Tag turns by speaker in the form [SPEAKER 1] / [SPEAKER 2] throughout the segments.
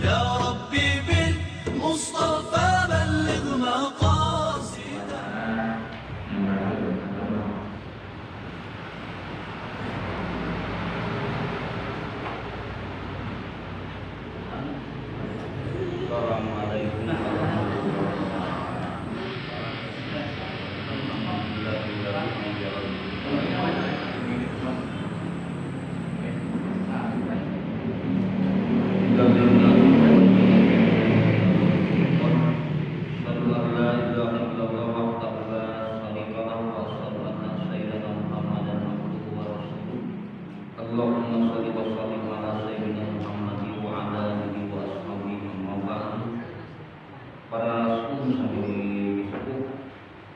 [SPEAKER 1] يا ربي بالمصطفى بلغ مقاصدنا.
[SPEAKER 2] Allahumma sholli wa sallim ala sayyidina Muhammad wa ala alihi wa ashabihi wa ba'd. Para rasul sambil sepuh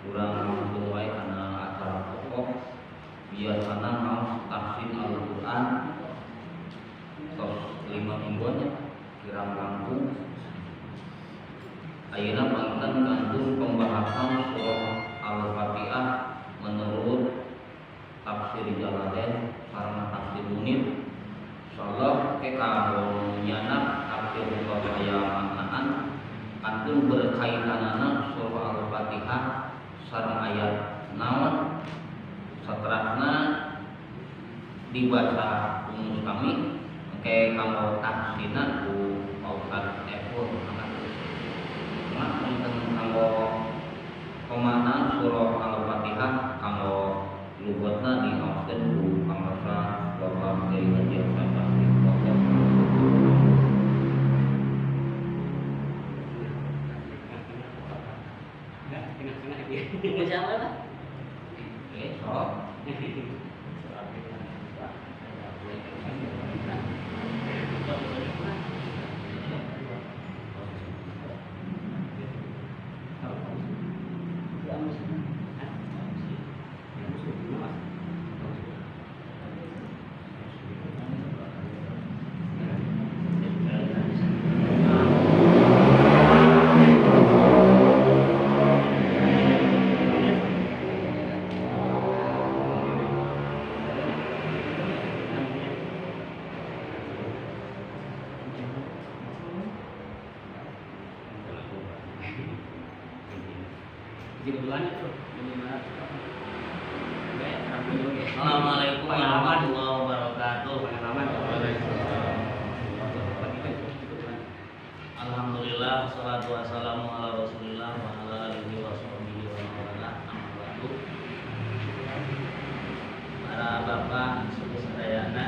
[SPEAKER 2] kurang sesuai karena acara pokok biasanya mau tafsir Al-Quran tos 5 mingguannya kirang rampung. Ayeuna pangtan kantun pembahasan surah Al-Fatihah menurut tafsir Jalalain karena tafsir Munir. Insyaallah kalau nyana tafsir Muqaddimah maknaan kantun berkaitanana surah Al-Fatihah sareng ayat naon saterasna dibaca rumus kami engke kanggo tafsirna ku Pak Ustaz Epur nah tentang kanggo pemahaman surah Al-Fatihah kanggo lugatna diaoskeun ku pangasa Bapak Kiai Haji Hasan Basri. Assalamualaikum warahmatullahi wabarakatuh. Alhamdulillah, wassalatu wassalamu ala Rasulillah wa ala alihi wa sahbihi wa mawalah. Amma ba'du. Para bapak sedayana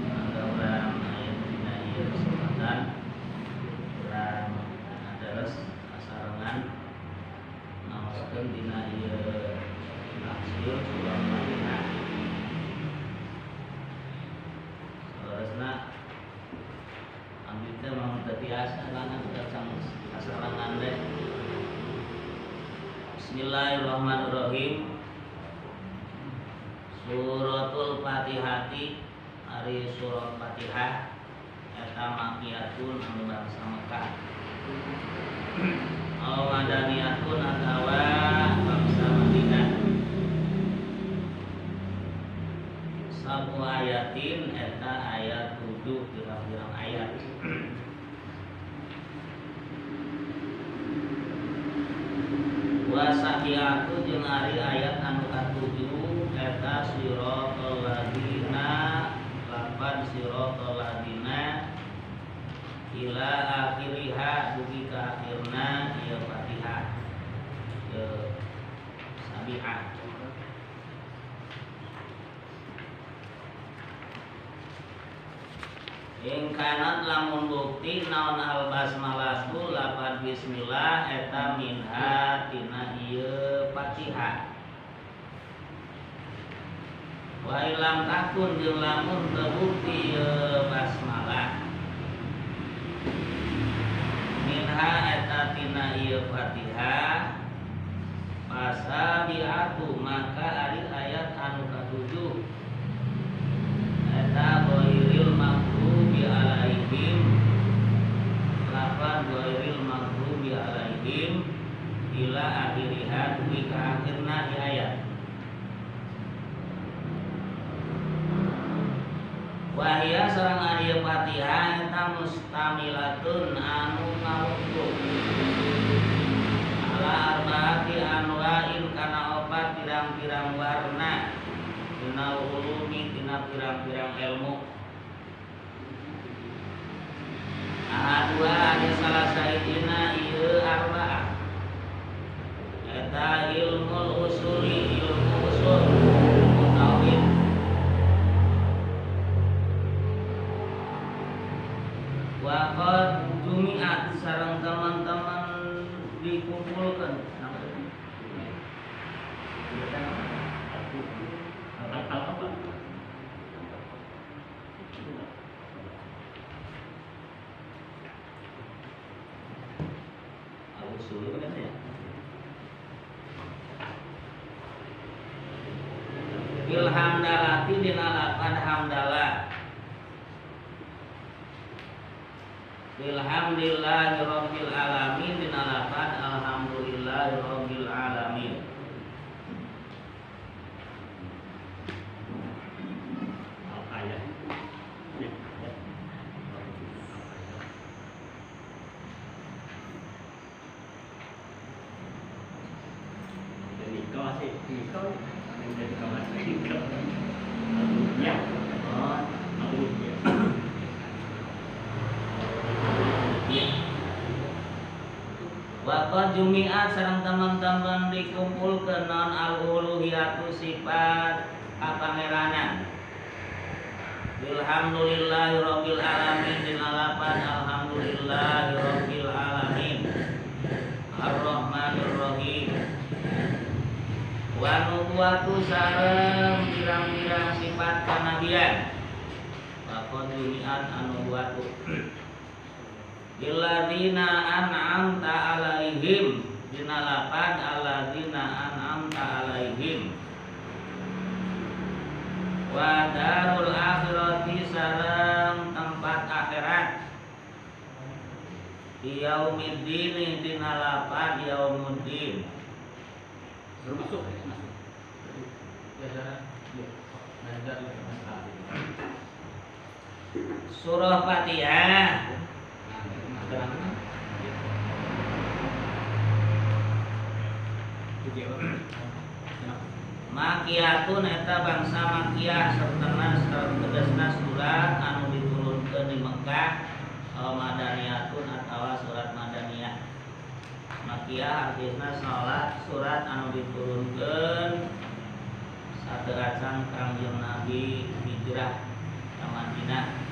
[SPEAKER 2] mudah-mudahan ayat dina ieu kesempatan urang adares asarengan naoskeun dina ieu tafsir surah Al-Fatihah. Saudara ambil teh mau tadi asarangan kita sama asarangan deh. Bismillahirrahmanirrahim. Suratul Fatihati ari surah Fatihah eta makiyatun anu bangsa Mekah. Madaniyatun atawa bangsa Madinah. Sabu ayatin eta ayat 7 pirang-pirang ayat. Wasaqiyatu jeung ari ayat anu ka-7 eta siratal ladina lapan siratal ladina ila akhiriha dugi ka akhirna ieu Fatihah ieu Sabihah. Ing kanat lamun bukti naon al basmalatu lapan bismillah eta minha tina ieu Fatihah. Wa ilam takun jeung lamun teu bukti ieu basmalah minha eta tina ieu Fatihah pasabiatu maka ari ayat anu ka-7 eta ghairil maghdubi alaihim lapan ghairil maghdubi alaihim ila akhiriha dugi ka akhirna di ayat. Wahia sareng ari Fatihah eta mustamilatun anu ngawuku ala arbaati anwa'in kana opat pirang-pirang warna dina ulumi dina pirang-pirang ilmu. Dua ada salah saidina ieu arba'ah eta ilmu usuli ilmu usul tauhid. Waqad jumi'at sareng teman-teman dikumpulkan Bilhamdalati dina lapan hamdalah. Bilhamdillahi rabbil alamin dina lapan alhamdulillahi rabbil alamin. Waqad jumi'at sareng teman-teman dikumpulkeun non al-uluhiyatu sifat kapangeranan. Alhamdulillahi rabbil alamin dina lapan alhamdulillahi rabbil alamin. Ar-Rahmanir Rahim. Wa nubuwatu sareng pirang-pirang sifat kanabian. Waqad jumi'at anubuwatu Illadzina an'amta alaihim dina lapan alladzina an'amta alaihim. Wa darul akhirati sareng tempat akhirat. Yaumiddin dina lapan yaumuddin.
[SPEAKER 3] Termasuk
[SPEAKER 2] Surah Fatihah Makiyatun eta bangsa makiyah sertana tegasna surat anu diturunkeun di Mekah. Madaniyatun atawa surat madaniyah. Makiyah artisna surat anu diturunkeun saderacan Kangjeng Nabi hijrah ka Madinah.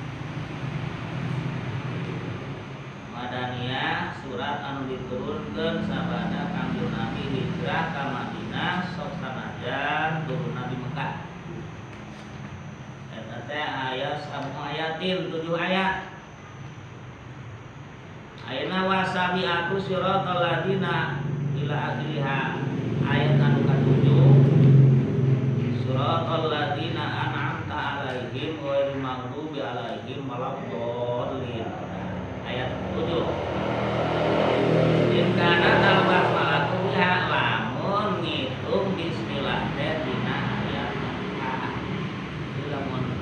[SPEAKER 2] Madaniyah surat anu diturunkeun sabada Kangjeng Nabi hijrah ka Madinah sok sanajan turun Nabi Mekah. Eta teh aya 7 ayatin 7 ayat. Ayeuna wasabiatu siratal ladina ila akhiriha ayat anu ka-7 siratal ladina an'amta alaihim ghairil maghdubi alaihim waladdallin. Ayat 7. Ingkana al-basmalah biha lamun ngitung bismillah teh dina ayat Fatihah. Lamun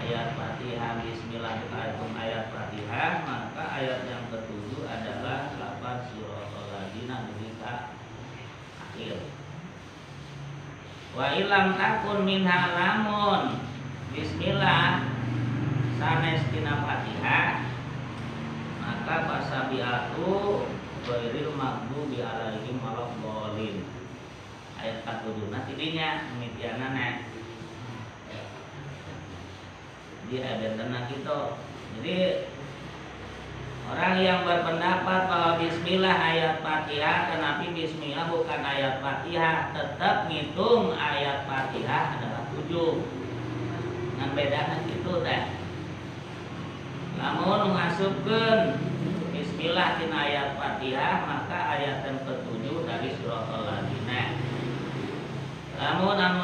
[SPEAKER 2] ayat Fatihah bismillah dihitung ayat Fatihah, maka ayat yang ke-7 adalah lafaz siratal ladzina dika akhir. Wa ilam takun minha lamun bismillah sanes dina Fatihah, maka fasabiatu ghairil maghdubi alaihim waladdallin. Ayat 47 tidinya mimitianana di abentena kita. Jadi orang yang berpendapat bahwa bismillah ayat Fatihah, kenapa bismillah bukan ayat Fatihah, tetap ngitung ayat Fatihah adalah 7. Ngan bedana kitu teh. Lamun ngasupkeun bismillah tina ayat Fatihah, maka ayat yang ke-7 dari surah Al-Ladina. Lamun anu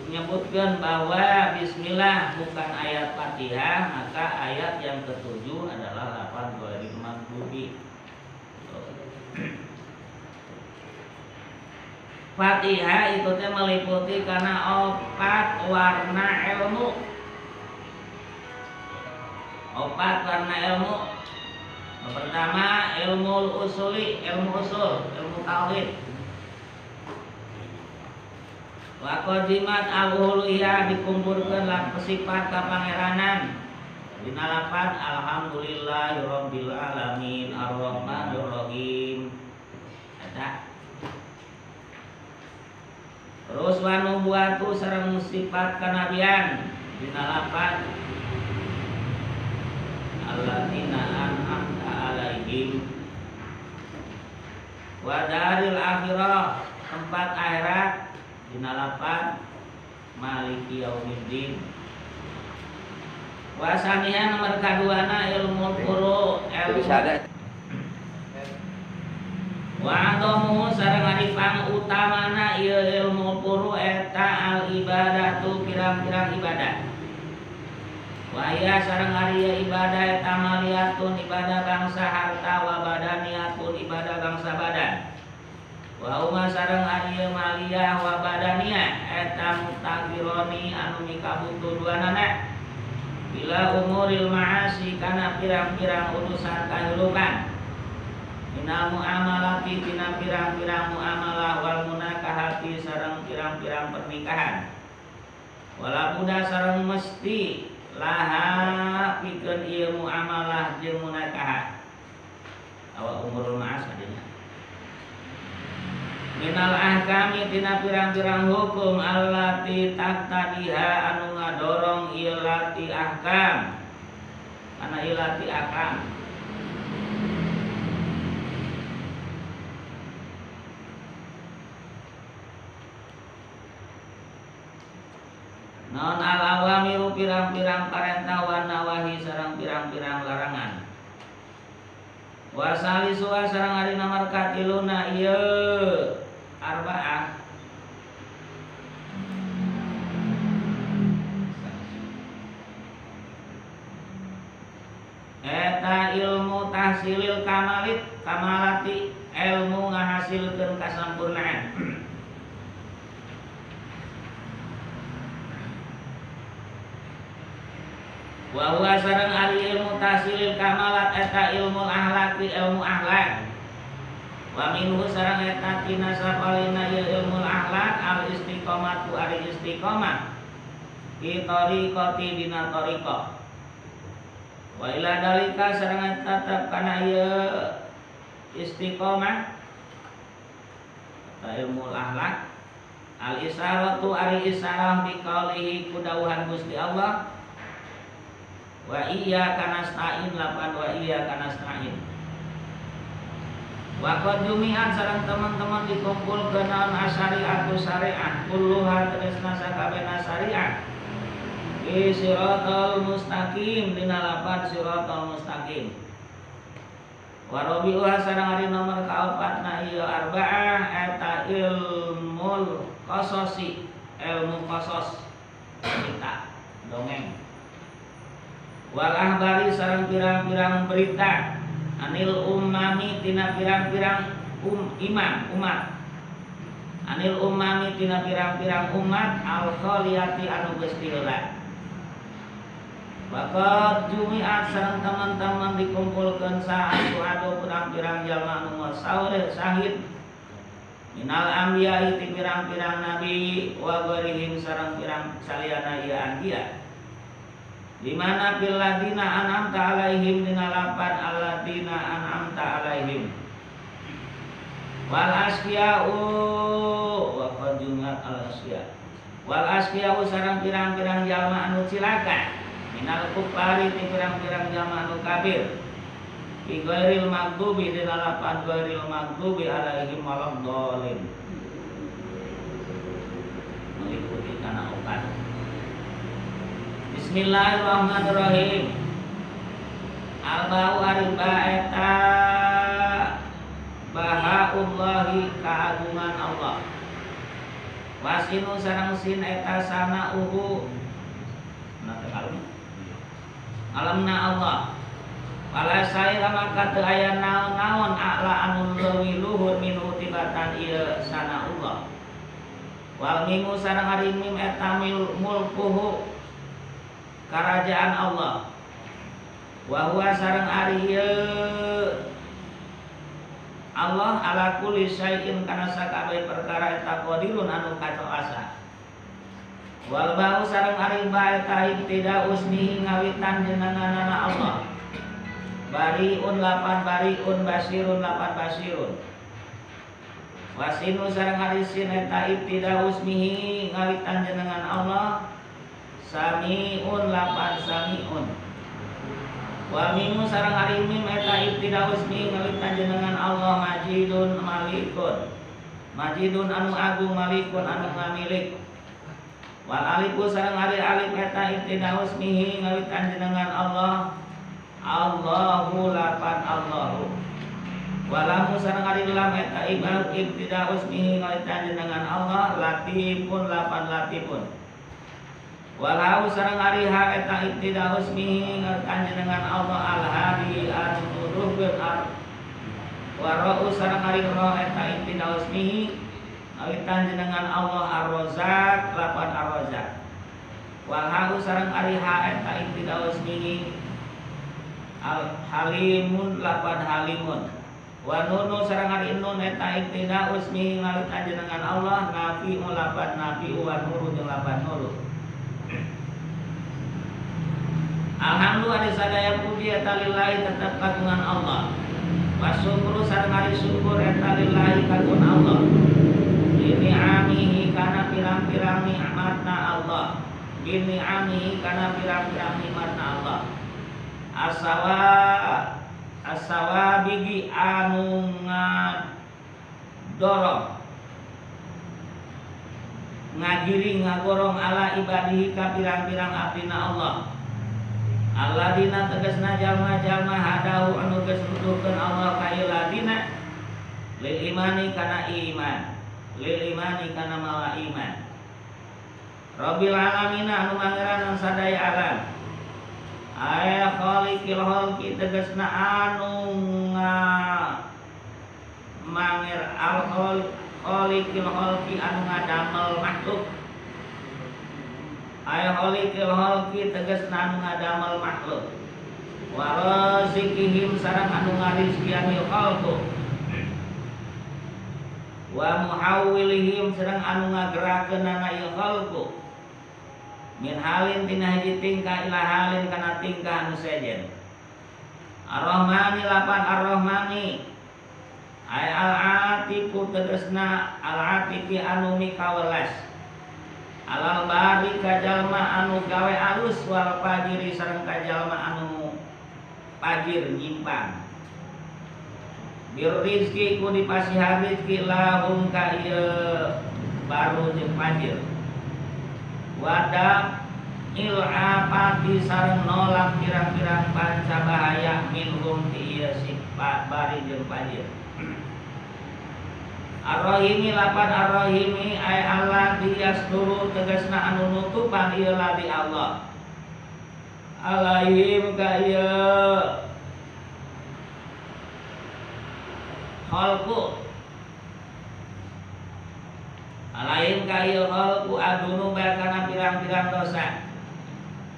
[SPEAKER 2] menyebutkan bahwa bismillah bukan ayat Fatihah, maka ayat yang ke-7 adalah lafaz ghairil maghdubi. Fatihah itu teh meliputi karena 4 warna ilmu. Opat warna ilmu. Yang pertama ilmu usuli, ilmu usul, ilmu tauhid. Wa qadimat al-uluhiyah dikumpulkeun sifat kapangeranan. Dina lapan alhamdulillahirabbil alamin arrahmanir rahim. Eta. Terus wa nubuwatu sareng sifat kanabian. Dina lapan alladzina an'amta alaihim. Wa daril akhirah tempat akhirat. Dina lapan maliki yaumiddin. Wasaniha nomor kaduana ilmu furu ilmu wa adamu sareng ari pangutamana ieu ilmu furu eta al ibadatu pirang-pirang ibadah. Wa ya sareng ari ibadah eta maliyatun ibadah bangsa harta wa badaniyatun ibadah bangsa badan. Wa uma sareng ari maliyah wa badaniyah eta mutagironi anu mikabutuduanana bila umuril ma'asi kana pirang-pirang urusan kahirupan minal muamalati tina pirang-pirang muamalah wal munakahati sareng pirang-pirang pernikahan wala buda sareng mesti laha pikeun ieu muamalah jeung munakahah awa umurul ma'as adina minal ahkami tina pirang-pirang hukum allati taqtadiha anu ngadorong ilati ahkam kana ilati ahkam non al awamiru pirang-pirang parentah wan nawahi sareng pirang-pirang larangan wasali suwa sareng ari nomor katiluna ieu arba'ah eta ilmu tahsilil kamalati ilmu ngahasilkeun kasampurnaan wa huwa sareng ari ilmu tahsilil kamalat eta ilmu ahlaki ilmu akhlak wa minhu sareng eta tina sapalina ilmu akhlak al istiqomatu ari istiqomah fi tariqati dina tariqah wa ila dalika sareng eta tetep kana ieu istiqomah eta ilmu akhlak al isaratu ari isarah bi qaulihi kudawuhan Gusti Allah wa iyyaka nasta'in lapan wa iyyaka nasta'in wa qad jumi'an sareng teman-teman dikumpulkeun naon asyariatu syariat kulluha tresna sakabehna syariat fi siratal mustaqim dina lapan siratal mustaqim wa rabi'uha sareng ari nomor kaopatna ieu arba'ah eta ilmul qasasi ilmu qasas cerita dongeng wal ahbari sareng pirang-pirang berita anil ummami tina pirang-pirang imam umat anil ummami tina pirang-pirang umat al khaliyati anu geus diheula Bakat jumiat sareng teman-teman dikumpulkeun saatu adu pirang-pirang jalma anu masaureh sahid minal anbiya ti pirang-pirang nabi wa ghairihim sareng pirang saliyana ieu anbiya di mana fil ladina an'amta alaihim dina lapan alladina an'amta alaihim wal asqiya'u wa qad jumiat al asqiya wal asqiya'u sareng pirang-pirang jalma anu cilaka minal kufari ti pirang-pirang jalma anu kafir fi ghairil maghdubi dina lapan ghairil maghdubi alaihim waladdallin meliputi kana opat. Bismillahirrahmanirrahim. Al-ba'u ariba eta bahaullahi kaagungan Allah. Wasinu sareng sin eta sanauhu alamna Allah. Wala saira maka teu aya naon-naon a'la anu leuwih luhur minhu tibatan ieu sanaullah. Wal mimu sareng ari mim eta mulkuhu kerajaan Allah Wa huwa sareng ari Allah ala kulli syai'in kana sakabeh perkara eta qadirun anu katoasa. Wal ba'u sareng ari ba eta ibtida usmihi ngawitan jenenganana Allah. Bariun lapan bariun basirun lapan basirun. Wasinu sareng ari sin eta ibtida usmihi ngawitan jenengan Allah. Samiun lapan samiun. Wa mimu sareng ari mim eta ibtida usmi ngawitan jenengan Allah majidun malikun. Majidun anu agung malikun anu ngamilik. Wal alifu sareng ari alif eta ibtida usmihi ngawitan jenengan Allah. Allahu lapan Allahu. Walamu sareng ari lam eta ibtida usmihi ngawitan jenengan Allah latifun lapan latifun. Walau sareng ari ha eta ibtida usmihi ngawitan jenengan Allah al-hadi anu nuduhkeun ar. Warau sareng ari roh eta ibtida usmihi ngawitan jenengan Allah ar-razzaq lapan ar-razzaq. Walau sareng ari ha eta ibtida usmihi al-halimun lapan halimun. Wa nunu sareng ari nun eta ibtida usmihi ngawitan jenengan Allah nafi'u lapan nafi'u wa nuru jeung lapan nuru. Alhamdulillah sadaya puji eta lillahi tetep kagungan Allah. Wasyukru sareng ari syukur eta lillahi kagungan Allah. Ini amihi kana pirang-pirang nikmatna Allah. Ini amihi kana pirang-pirang nikmatna Allah. Asawa bigi anu ngadorong ngagiring ngagorong ala ibadihi ka pirang-pirang abdina Allah. Alladina tegasna jalma-jalma hadahu anu geus nuduhkeun Allah ka iladina lil imani kana iman, lil imani kana mawa iman. Rabbil alamin anu mangeran sadaya alam. Aya khaliqil khalqi tegasna anu manger al khaliqil khalqi anu ngadamel makhluk. Aya khaliqil khalqi tegasna anu ngadamel makhluk. Wa razikihim sareng anu ngarizqianil khalqu. Wa muhawwilihim sareng anu ngagerakeunana ieu khalqu. Min halin tina hiji tingkah ila halin kana tingkah anu sejen. Ar-Rahmani lapan Ar-Rahmani. Ay al-atiku tegasna al-atifi anu mikawelas. Alal bari kajalma anu gawe alus wal pajiri sareng kajalma anu pajir nyimpang. Bir rizki ku dipasihan rizki lahum ka ieu baru jeung pajir. Wada il'apati sareng nolak pirang-pirang panca bahaya minhum ti ieu sifat bari jeung pajir. Ar-Rahimi lapan Ar-Rahimi ay Allah diyasduru tegasna anu nutupan ieu ladi Allah. Alaihim ka ieu khalqu. Alaihim ka ieu khalqu adunu kana pirang-pirang dosa.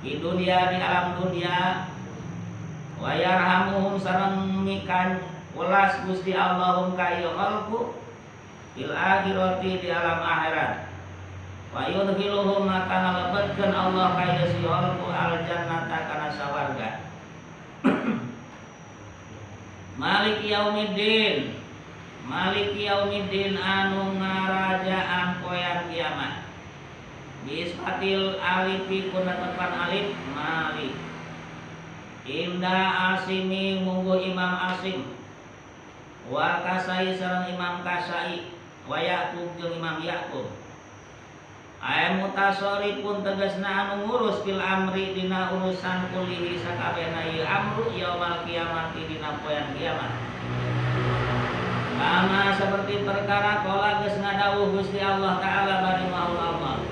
[SPEAKER 2] Di dunia di alam dunia wa yarhamuhum sareng mikan welas Gusti Allahum ka ieu khalqu fil akhirati di alam akhirat. Wa yudkhiluhum maka ngalebetkeun Allah ka ieu si khalqu al jannata kana sawarga. Maliki yaumiddin. Maliki yaumiddin anu ngarajaan poean kiamat. Bisfatil alifi kuna tepan alif malik. Inda asimi munggu Imam Asim. Wa kasai sareng Imam Kasai. Wa Yaqub jeung Imam Yaqub. Aya mutasarrifun tegasna anu ngurus fil amri dina urusan kulihi sakabehna ieu amru yaumul kiamati dina poean kiamat. Kama seperti perkara qala geus ngadawuh Gusti Allah taala bari Allah.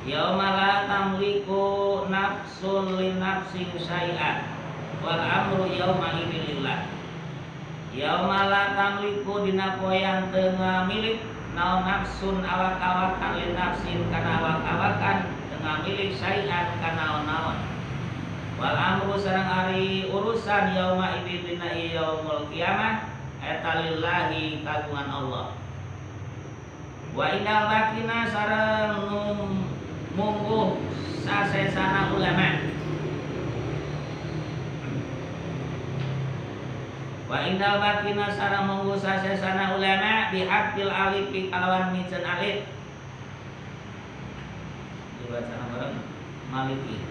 [SPEAKER 2] Yauma la tamliku nafsun li nafsin syai'an wal amru yauma idzin lillah. Yauma la tamliku dina poean teu ngamilik naon nafsun awak-awakan li nafsin kana awak-awakan teu ngamilik syai'an kana naon. Wal amru sareng ari urusan yauma idin dina yaumul kiamah eta lillahi kagungan Allah. Wa inal bakina sareng mungguh sasesana ulama. Wa inal bakina sareng mungguh sasesana ulama bihadil alif kalawan miceun alif. Dibaca bareng maliki.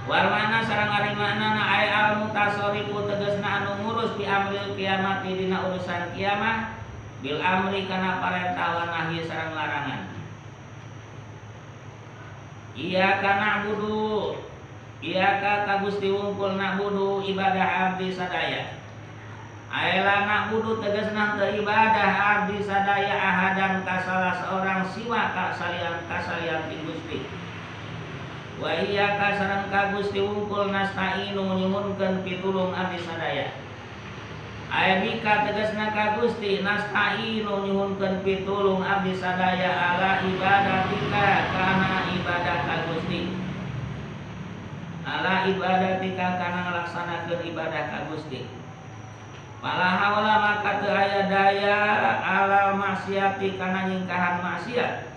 [SPEAKER 2] Warmana sareng ari maknana ay al mutasarrifu tegasna anu ngurus bi amril kiamat dina urusan kiamah bil amri kana parentah wa nahyi sareng larangan. Iya kana budu iya ka Gusti wungkul nabudu ibadah abdi sadaya. Aela nabudu tegasna teu ibadah abdi sadaya ahadan ka salah seorang siwa ka salian ti Gusti. Wa iya ka sareng ka Gusti wungkul nasta'inu nyuhunkeun pitulung abdi sadaya. Aya bika tegasna ka Gusti nasta'inu nyuhunkeun pitulung abdi sadaya ala ibadatika kana ibadah ka Gusti. Ala ibadatika kana ngalaksanakeun ibadah ka Gusti. Wala haula maka teu aya daya ala maksiati kana nyingkahan maksiat.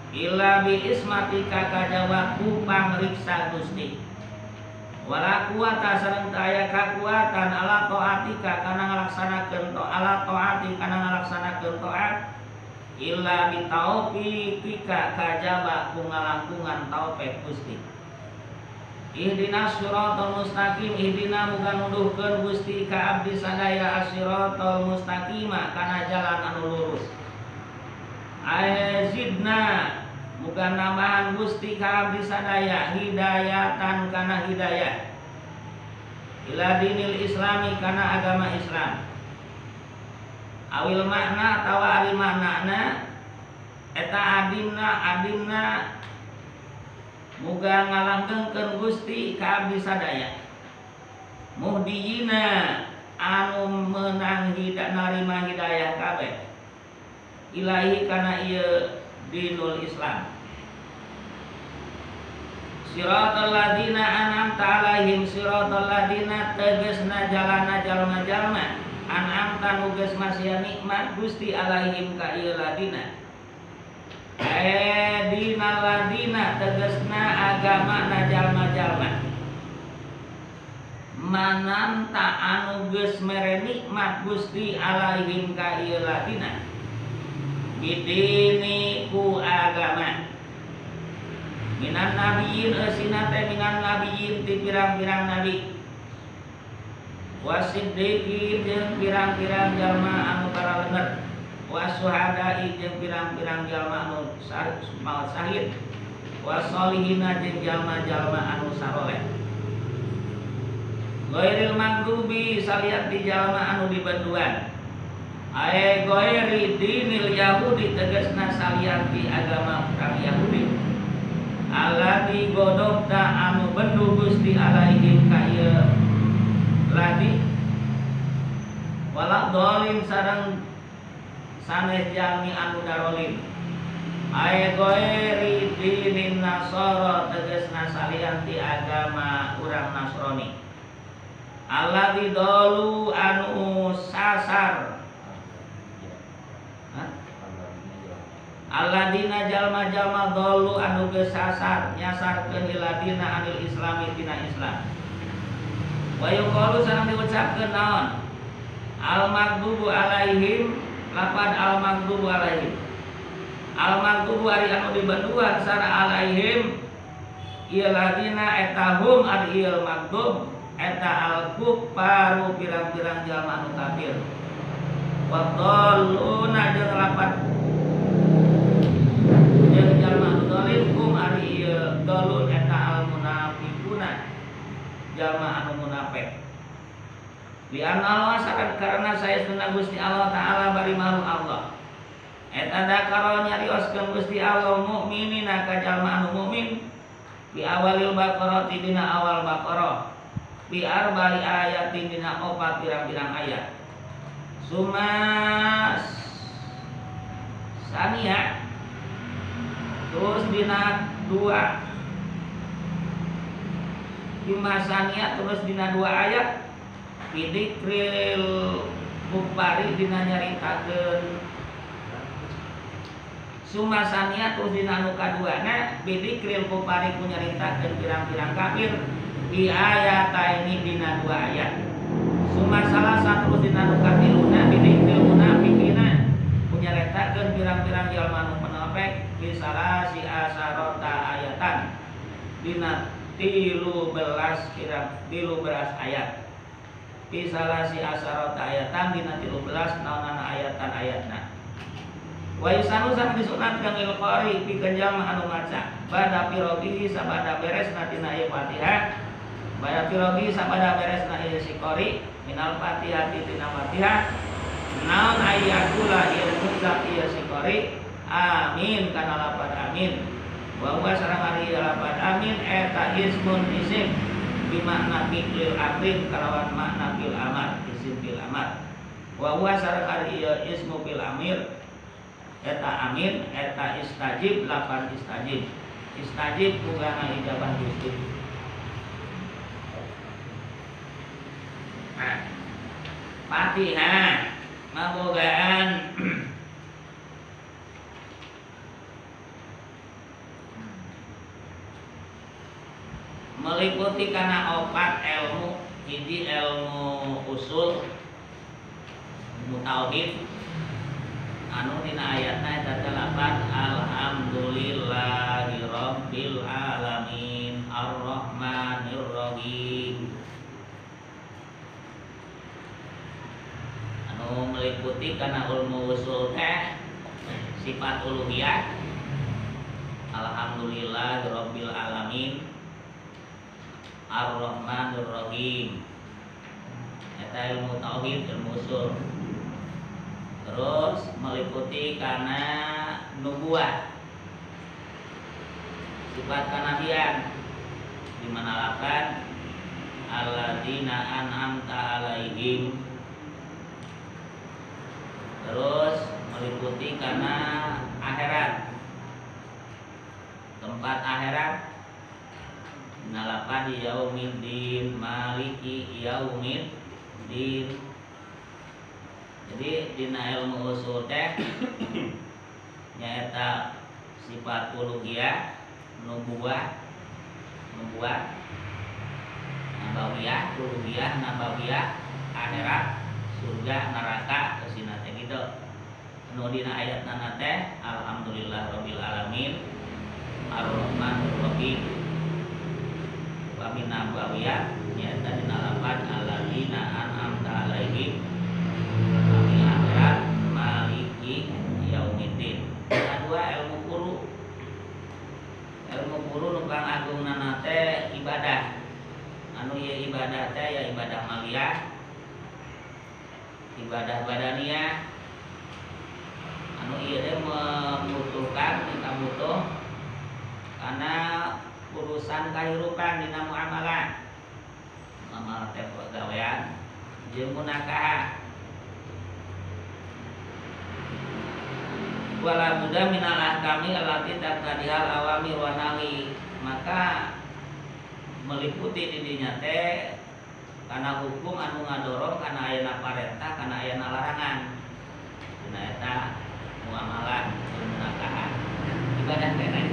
[SPEAKER 2] Illa bi ismatika kajaba ku pangriksa Gusti. Wala kuwata sareng teu aya kakuatan ala taatika kana ngalaksanakeun ala taati kana ngalaksanakeun taat. Illa bi taufiqika kajaba ku ngalangkungan taufik Gusti. Ihdinas siratal mustaqim ihdina muga nuduhkeun Gusti ka abdi sadaya as-siratal mustaqima kana jalan anu lurus. Azidna muga nambahan Gusti ka abdi sadaya hidayatan kana hidayah ila dinil islami kana agama Islam. Awil makna tawa ari maknana eta adinna muga ngalanggengkeun Gusti ka abdi sadaya muhdiyina anu meunang narima hidayah kabeh ilahi kana ieu dinul Islam. Siratal ladina an'amta alaihim siratal ladina tegasna jalana jalma-jalma an'amta nu geus masih nikmat Gusti alaihim ka ieu ladina. Dinal ladina tegasna agama na jalma-jalma mananta anu geus mere nikmat Gusti alaihim ka ieu ladina. Bidini ku agama minan nabiyyin eusina teh minan nabiyyin ti pirang-pirang nabi wasiddiqin jeung pirang-pirang jalma anu paraleungeut wasuhada'i jeung pirang-pirang jalma anu syahid wasolihina jeung jalma-jalma anu saleh ghairil maghdubi saliat di jalma anu dibenduan. Ae goeri dinil Yahudi tegasna salianti agama orang Yahudi. Alladzi godobta anu bendu Gusti alaihim ka ieu ladi. Walak dolin sareng sanes jalmi anu darolim. Ae goeri dinin Nasara tegasna salianti agama urang Nasrani. Alladzi dolu anu sasar Alladina jalma-jalma dolu anu geus sasar nyasarkeun liladina anil islami tina Islam. Wa yuqalu sareng diucapkeun naon? Al maghdubu alaihim lafad al maghdubu alaihim. Al maghdubu ari anu dibenduan sara alaihim ieu ladina eta hum ari ieu maghdub eta al kuffaru pirang-pirang jalma anu kafir. Wa dalluna jeung lafad jeung jalma dolim kum ari dolun eta al munafiquna jalma anu munafik. Li anna Allah karena saya sunah Gusti Allah taala bari malu Allah. Eta dakaro nyarioskeun Gusti Allah mukminina ka jalma anu mukmin bi awalil Baqarah dina awal Baqarah bi arba'i ayatin dina 4 pirang-pirang ayat. Sumas sania Terus dina 2 Imasania terus dina 2 ayat bidikril kufari dina nyaritakeun sumasania terus dina anu kaduana bidikril kufari ku nyaritakeun pirang-pirang kafir di ayat ini dina 2 ayat sumasalah terus dina anu katiluna bidikril munafiqina ku nyaritakeun pirang-pirang jalma nu penopek bisalah si asarota ayatan dina 13 ayat bisalah si asarota ayatan dina 13 naonana ayatan-ayatna wa yusanu sang disunatkeun lil qari pikeun jalma anu maca bada pirogi sabada beresna tina ieu Fatihah bada pirogi sabada beresna ieu si qari minal Fatihah tina Fatihah naon ayakula ieu mucap ieu si qari amin kana lapad amin wa huwa sareng ari lapad amin eta ismun isim bimakna fi'il amrin kalawan makna fil amar isim fil amar wa huwa sareng ari ismu fil amir eta amin eta istajib lapad istajib bugana ijabah Gusti Fatihah mabogaan meliputi kana 4 ilmu hiji ilmu usul ilmu tauhid anu dina ayatna eta 8 alhamdulillahi rabbil alamin arrahmanir rahim anu meliputi kana ilmu usul teh sifat uluhiyah alhamdulillahi rabbil alamin Ar-Rahmanir Rahim. Eta ilmu tauhid, ilmu usul. Terus meliputi kana nubuah. Sifat kenabian di mana lapan alladzina an'amta alaihim. Terus meliputi kana akhirat. Tempat akhirat nalapan yaumiddin maliki yaumiddin. Jadi dina ilmu usul teh nyaeta sifat uluhiyah, nubuwah, nabawiyah, uluhiyah, nabawiyah, akhirat, surga, neraka, kesina teh gitu. Nu dina ayatna teh alhamdulillahirabbil alamin, arrahmanir rahim. Wa min nabawiyah nyaeta dina lapan alladzina an'amta alaihim kami akhirat maliki yaumiddin. Kedua ilmu guru nu kang agungna teh ibadah. Anu ieu ibadah teh ya ibadah maliyah, ibadah badaniyah. Anu ieu teh membutuhkan kita butuh karena urusan kahirupan dina muamalah. Muamalah teh pagawean jeung munakaha. Wala buddha minal ahkami allati taqtadihal awamir wa nahi. Maka meliputi di dinya teh kana hukum anu ngadorong kana ayana parentah kana ayana larangan. Dina eta muamalah munakaha ibadah keneh.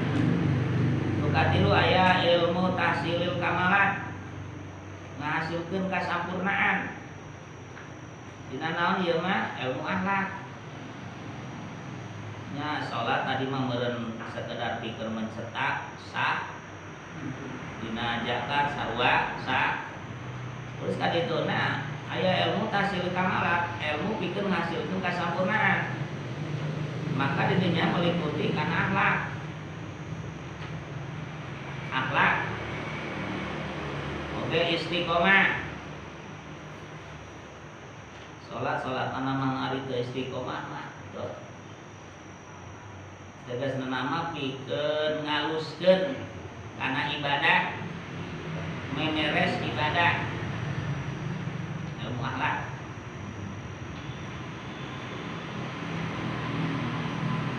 [SPEAKER 2] Nu katilu aya ilmu tahsilil kamalat ngahasilkeun kasampurnaan. Dina naon ieu mah ilmu akhlak. Nya salat tadi mah meureun sekedar pikeun mencetak sah. Dina zakat sarua sah. Terus kadituna aya ilmu tahsil kamalat, ilmu pikeun ngahasilkeun kasampurnaan. Maka di dinya meliputi kana akhlak. Akhlak oge istiqomah. Salat anamang ari teu istiqomah mah tuh tegasna nama pikeun ngaluskeun kana ibadah, memeres ibadah. Ilmu akhlak.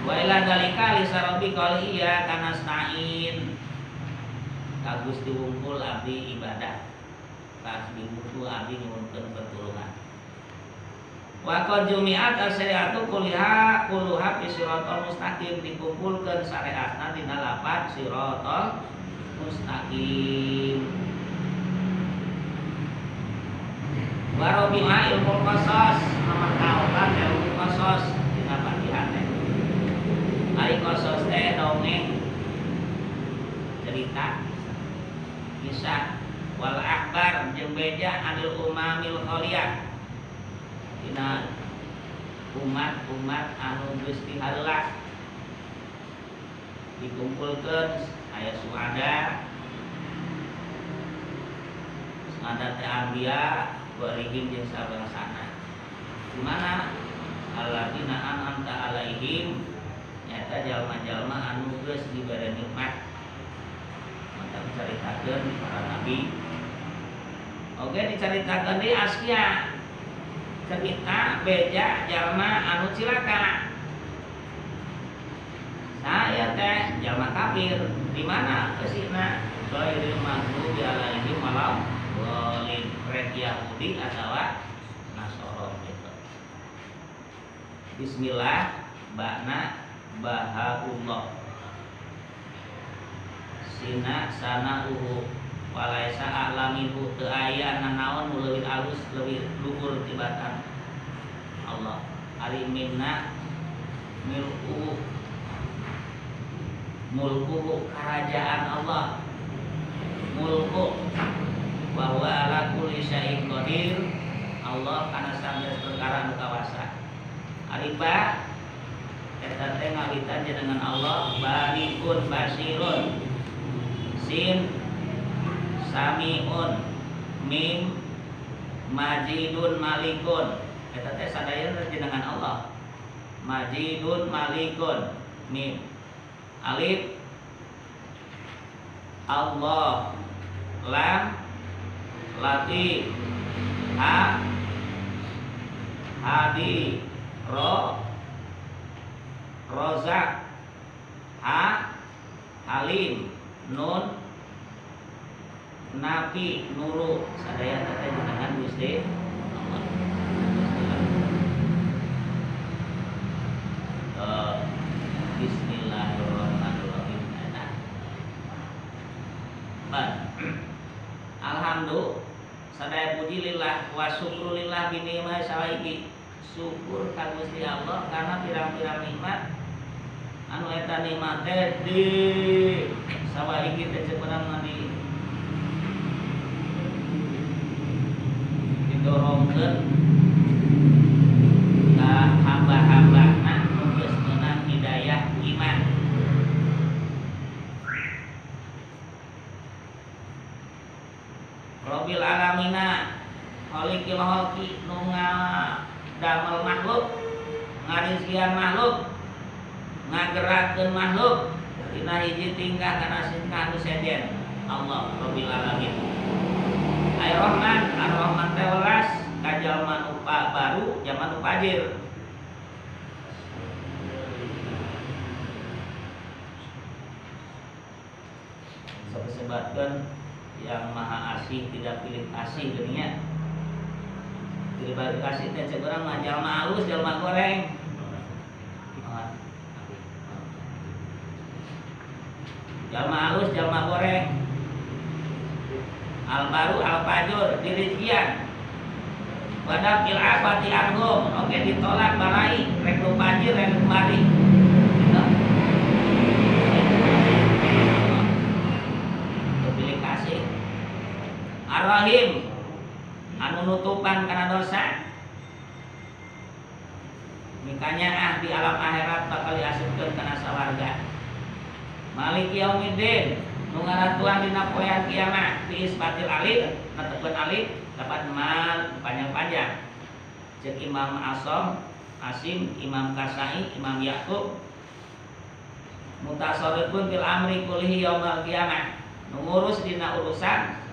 [SPEAKER 2] Wa ila
[SPEAKER 4] dalika lisarabi qali iya kana stain kagus diwungkul abdi ibadah pas diwudu abdi nyuwunkeun pertulungan wa qad jumi'at as-syari'atu kulluha fi siratal mustaqim dikumpulkeun syariatna dina lapan siratal mustaqim wa rabi'a ilmu qasas nomor kaopat ilmu qasas dina Fatihah teh ari qasas teh dongeng cerita kisah wal akhbar jeung beja anil umamil khaliyah dina umat-umat anu geus tihareula dikumpulkeun aya suada teh anbiya warihim jeung sabangsana di mana alladzina an'amta alaihim nyata jalma-jalma anu geus dibere nikmat mantap dicaritakeun para nabi oge dicaritakeun di askia cerita beja jalma anu cilaka saya teh jalma kafir di mana kesina ghairil maghdubi alaihim waladdallin rek Yahudi atawa Nasara gitu. Bismillah ba'na bahaullah sina sanauhu walaisa a'lamihu teu aya nanaon leuwih alus leuwih luhur tibatan Allah ari minna mulku kerajaan Allah mulku bahwa ala kulli syai'in qadir Allah kana sanes perkara anu kawasa ari ba eta teh ngawitan dengan Allah barikun basirun sin samiun mim majidun malikun eta teh sadaya jenengan Allah majidun malikun mim alif Allah lam latif ha hadi ro rozak ha halim nun nabi nuru sadaya teh jenengan Gusti Allah. Bismillahirrahmanirrahim. Alhamdulillah sadaya puji lillah wa syukru lillah binimah sawaiki syukur ka Gusti Allah karena pirang-pirang nikmat anu eta nikmat teh di sawaiki teh sebenarnya didorongkeun ka hamba-hambana nu geus meunang hidayah iman. Rabbil alamina khaliqil khalqi nu ngadamel makhluk ngarizkian makhluk ngagerakeun makhluk dina hiji tingkah kana tingkah nu sejen Allah Rabbil alamin. Ay Rahman Ar-Rahman teh welas ka jalma nu baru jalma nu fajir. Sebutkan yang maha asih tidak pilih kasih dunia pilih kasih dan sekarang mah jalma halus jalma goreng jalma halus jalma goreng al baru al fajur dirijian wadab il afati anhum oke ditolak balai rek nu fajir rek nu mari Ar-Rahim anu nutupan karena dosa mikanya di alam akhirat bakal diasupkeun kana sawarga Malik Yaumiddin nu ngaratuan dina poean kiamat di isbatil alif netepkeun alif dapat mal panjang-panjang cek Imam Asim Imam Kasai Imam Yaqub mutasarrifun fil amri kullihi yaumil qiyamah nu ngurus dina urusan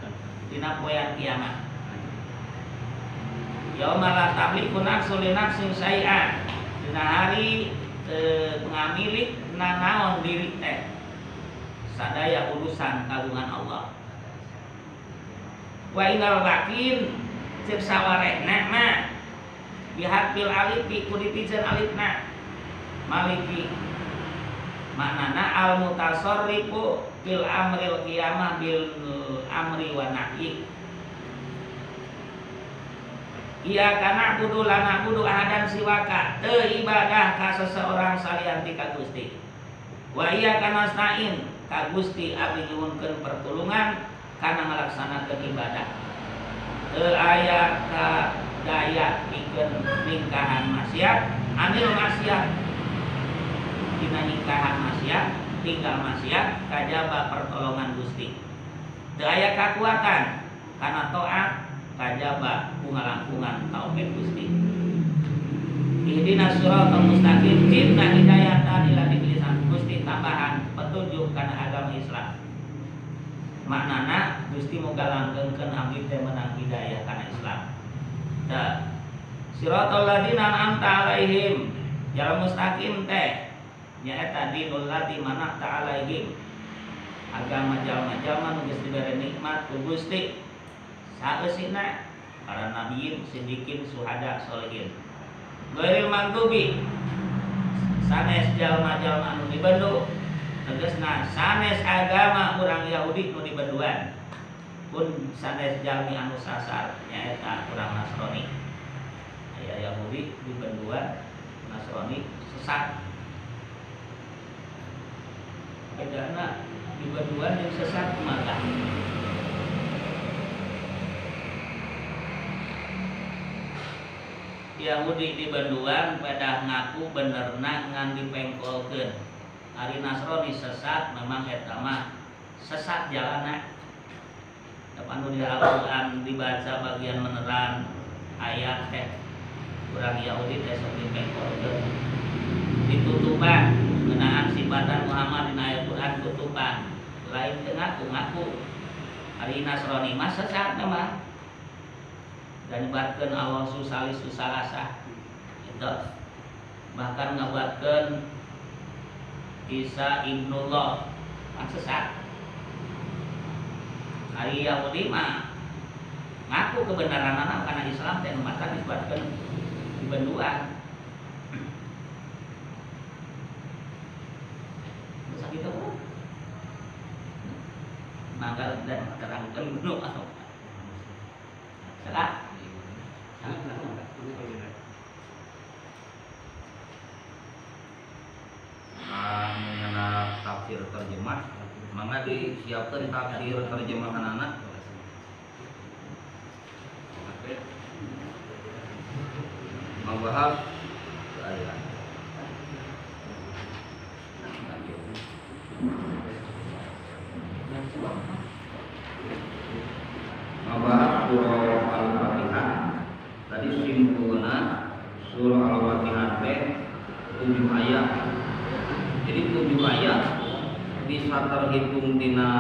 [SPEAKER 4] dina poean kiamat. Yauma la tamliku nafsun li nafsin syai'an. Dina hari ngamilik nanaon diri teh sadaya urusan kagungan Allah. Wa inal bakin cek sawarehna mah bihat bil alifi kudipijeun alifna maliki maknana al mutasarrifu bil amril qiyamah bil amri wa nahyi. Iya kana budu lana budu ahadan siwaka teu ibadah ka seseorang salianti ka Gusti. Wa iya kana nasta'in ka Gusti abdi nyuwunkeun pertulungan kana ngalaksanakeun ibadah. Teu aya ka daya pikeun ningkahan maksiat, anil maksiat. Dina ningkahan maksiat, tinggal maksiat kajaba pertolongan Gusti. Teu aya kakuatan kana taat kajaba kungalangkungan taufik Gusti. Ihdinas siratal mustaqim jinna hidayatan ila lisan Gusti tambahan petunjuk kana agama Islam. Maknana Gusti moga langgengkeun abdi teh menang hidayah kana Islam. Da siratal ladzina an'amta alaihim jalan mustaqim teh nyaeta dinul ladzi mana'ta alaihim agama jalma-jalma nu geus dibere nikmat ku Gusti. Saeusina para nabiyin, siddiqin, syuhada, sholihin. Ghairil maghdubi sanes jalma-jalma anu dibendu, tegasna sanes agama urang Yahudi nu dibenduan. Pun sanes jalmi anu sasar nyaeta urang Nasrani. Aya Yahudi dibenduan, Nasrani sesat. Bedana dibenduan jeung sesat kumaha? Yahudi di Banduan pada ngaku benerna ngan dipengkolkeun. Ari Nasrani sesat memang eta mah sesat jalana. Anu di Al-Qur'an dibaca bagian meneran ayat teh urang Yahudi teh sok dipengkolkeun. Ditutupan ngeunaan sifatan Muhammad dina ayat Qur'an tutupan. Lain teu ngaku-ngaku. Ari Nasrani mah sesat memang. Dan nyebarkeun Allah susalis susalasa itu bahkan ngabuatkeun Isa ibnullah kan sesat. Ari Yahudi mah ngaku kebenaranana karena Islam teh maka disebutkeun di benduan. Terus kitu mangga dan terangkeun nu atuh. Salah.
[SPEAKER 2] Mengenai tafsir terjemah, maka disiapkan tafsir terjemahan anak. Membahas ayat. Membahas surah Al-Fatihah. Tadi simpulna surah Al-Fatihah teh 7 ayat. Jadi 7 ayat bisa terhitung dina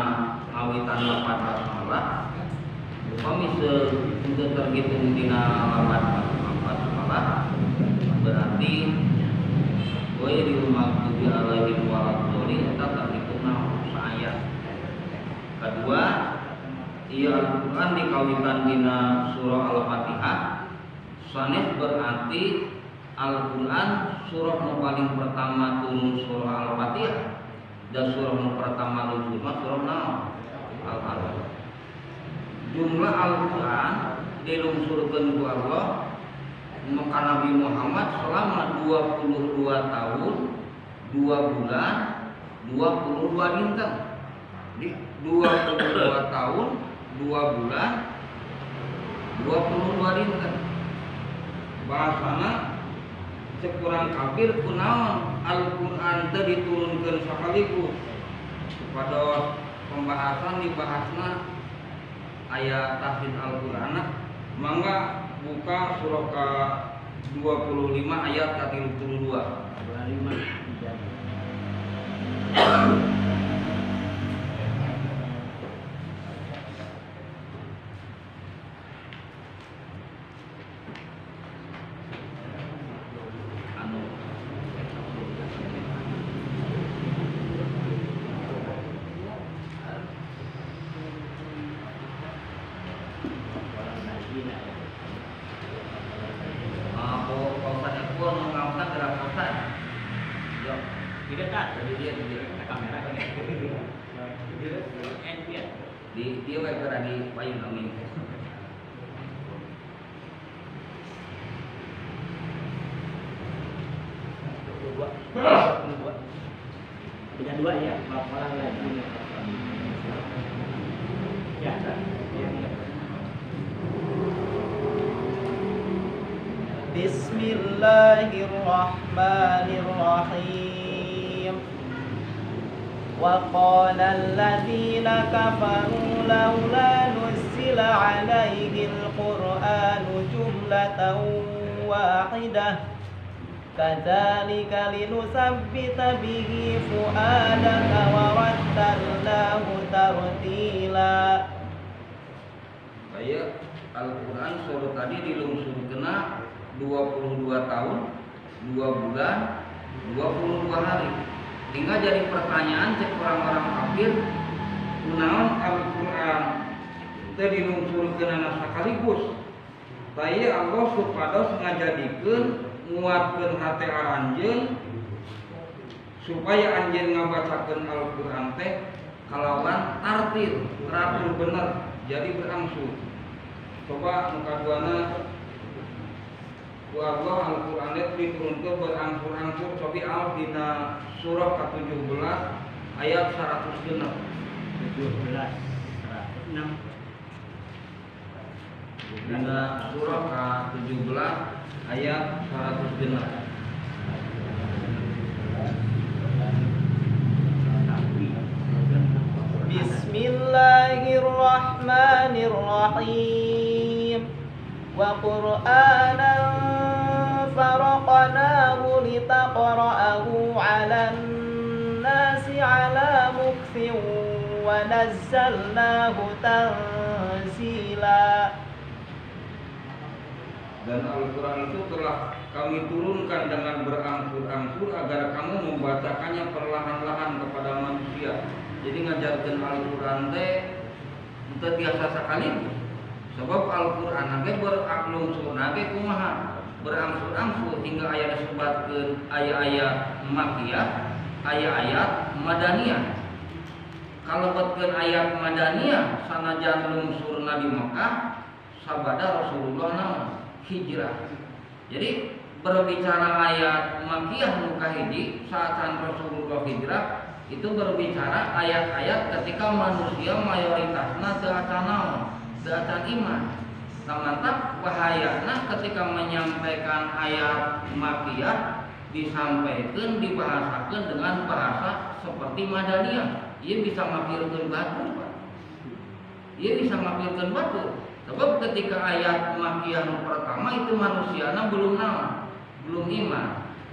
[SPEAKER 2] awitan lapan basmalah. Upami sudah terhitung dina lapan basmalah berarti ghairil maghdubi alaihim waladdallin eta terhitung ayat. Kedua, ia Al-Qur'an dikawitan dina surah Al-Fatihah. Sanes berarti Al-Quran surah yang paling pertama turun surah Al-Fatihah dan surah yang pertama turun surah Al-Fatihah. Jumlah Al-Quran dilungsurkeun ku Allah maka Nabi Muhammad selama 22 tahun 2 bulan 22 dinten. Di 22 tahun 2 bulan 22 dinten. Bahasana sekurang kafir kunaon Al-Qur'an teh diturunkeun sakaligus. Pada pembahasan dibahasna ayat tafsir Al-Qur'an mangga buka surah ke 25 ayat ke 32. 25 gerakosan. Yo,
[SPEAKER 3] Tidak tak.
[SPEAKER 2] jadi dia
[SPEAKER 3] Ada kamera kan. NPR.
[SPEAKER 2] di dia wae geura di payung angin.
[SPEAKER 3] Dengan dua ya, orang lain. Ya,
[SPEAKER 1] Bismillahirrahmanirrahim. وقال الذين كفروا لولا نزل عليه القرآن جملة واحدة كذلك لنثبت به فؤادك ورتلناه ترتيلا.
[SPEAKER 2] Kayak Al-Quran suruh tadi dilungsurkeuna 22 tahun, 2 bulan, 22 hari. Hingga jadi pertanyaan cek orang-orang kafir, kunaon Al-Quran teu dilungsurkeun sakaligus. Taya Allah supados ngajadikeun nguatkeun hate aranjeun supaya anjeun ngabacakeun Al-Quran teh kalawan tartil, teratur bener, jadi berangsur. Coba muka duana ku Allah Al-Quran itu diturunkeun berangsur-angsur cobi al dina surah ke-17 ayat 100 genep.
[SPEAKER 3] 17, 106.
[SPEAKER 2] Dina surah ke-17 ayat 100 genep.
[SPEAKER 1] Bismillahirrahmanirrahim. Wa Qur'anan faraqnahu litaqra'ahu 'alan nasi 'ala muksin wa nazzalnahu tanzila.
[SPEAKER 2] Dan Al-Quran itu telah kami turunkan dengan berangsur-angsur agar kamu membacakannya perlahan-lahan kepada manusia. Jadi ngajarkeun Al-Quran teh teu tiasa sakali. Sebab Al-Quran ge berangsur ge kumaha? Berangsur-angsur hingga aya disebutkeun aya-ayat makkiyah, aya-ayat madaniyah. Kalebetkeun ayat madaniyah sanajan lungsurna di Mekah sabada Rasulullah naon? Hijrah. Jadi berbicara ayat makkiyah nu kahiji saatan Rasulullah hijrah itu berbicara ayat-ayat ketika manusia mayoritasna teu acan naon, teu acan iman. Mantap bahayana ketika menyampaikan ayat makkiyah disampaikan dibahasakan dengan bahasa seperti madaniyah. Ia bisa makirkeun batur, Pak. Ia bisa makirkeun batur. Sebab ketika ayat makkiyah yang pertama itu manusiana belum naon, belum iman.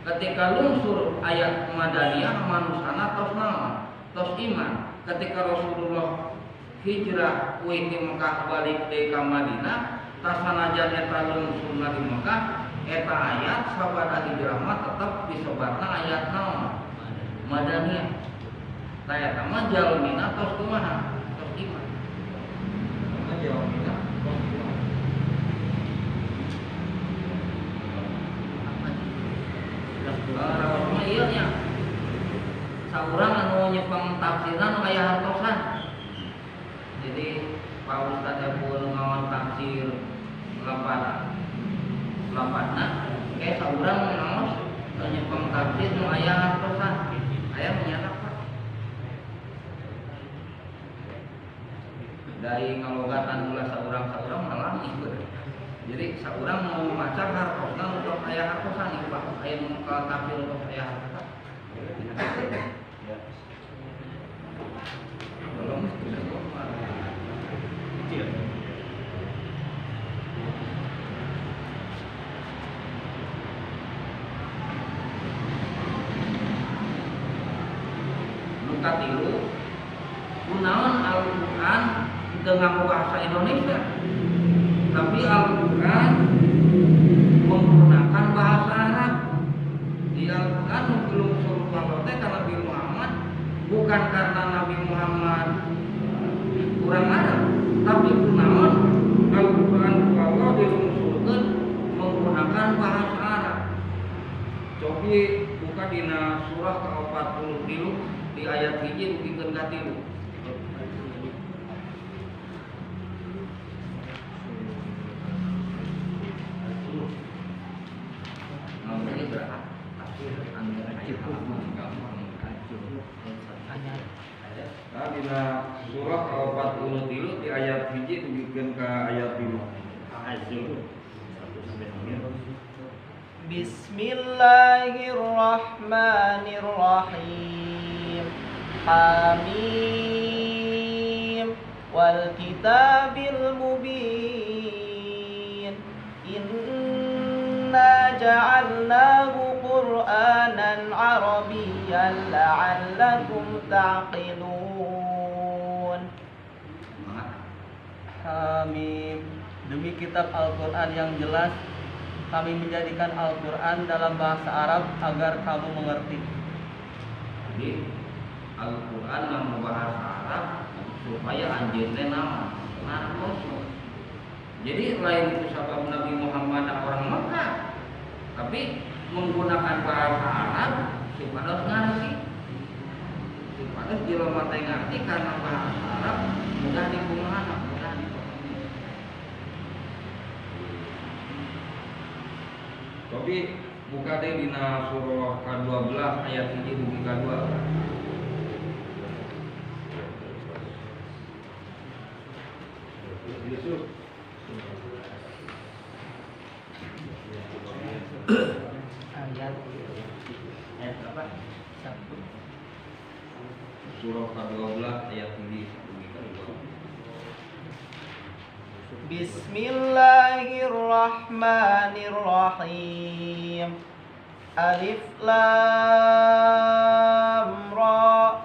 [SPEAKER 2] Ketika lungsur ayat madaniyah manusiana tos naon, tos iman. Ketika Rasulullah hijrah kuwi ti Mekah balik deui ka Madinah, tasanajan eta lungsurna di Mekah, eta ayat sabada hijrah mah tetep disebatna ayat naon? Madaniyah. Tah eta mah jalmina tos kumaha? Tos iman. Jalmina Rasulullah ieu nya saurang anu nyepeng tafsiran aya hartosan. Jadi Pak Ustadz pun ngawal tafsir lapatna kayak saurang ngaos nyepeng tafsir nu aya hartosan. Aya menyatak Pak. Dari ngalogatan ulah saurang malah ikut. Jadi saurang mau maca hartosna untuk aya hartosan ieu Pak. Aya nu ka tafsir untuk aya hartosan. Belum kecil. Nuka tilu kunaon Al-Quran dengan bahasa Indonesia, tapi Al-Quran menggunakan bahasa Arab. Di Al-Quran belum suruh teh karena Nabi Muhammad, bukan karena Nabi Muhammad kurang Arab, tapi kunaon Al-Quran Allah dilungsurkeun menggunakan bahasa Arab. Cobi buka dina surah ke-40 di ayat 1 dugikeun ka 3. Namanya berat. Nah, dina surah ke-40 di ayat 1 dugikeun ka ayat 3.
[SPEAKER 1] Bismillahirrahmanirrahim. Hamim wal kitabil mubin. Inna ja'alnahu Qur'anan Arabiyyan la'allakum ta'qilun. Hamim. Demi kitab Al-Quran yang jelas, kami menjadikan Al-Quran dalam bahasa Arab agar kamu mengerti.
[SPEAKER 2] Jadi Al-Quran yang bahasa Arab supaya anjeunna nama narkos. Jadi lain itu sabab Nabi Muhammad orang Mekah, tapi menggunakan bahasa Arab supaya ngerti. Supaya jelema teh ngerti karena bahasa Arab mudah dikumaha, mudah dipahami. Tapi buka deh dina surah ke-12 ayat 1 dugi ka-2. Yusuf.
[SPEAKER 1] Ayat berapa? 1.
[SPEAKER 2] Surah ke-12 ayat 1 dugi ka-2.
[SPEAKER 1] Bismillahirrahmanirrahim. Alif Lam Ra.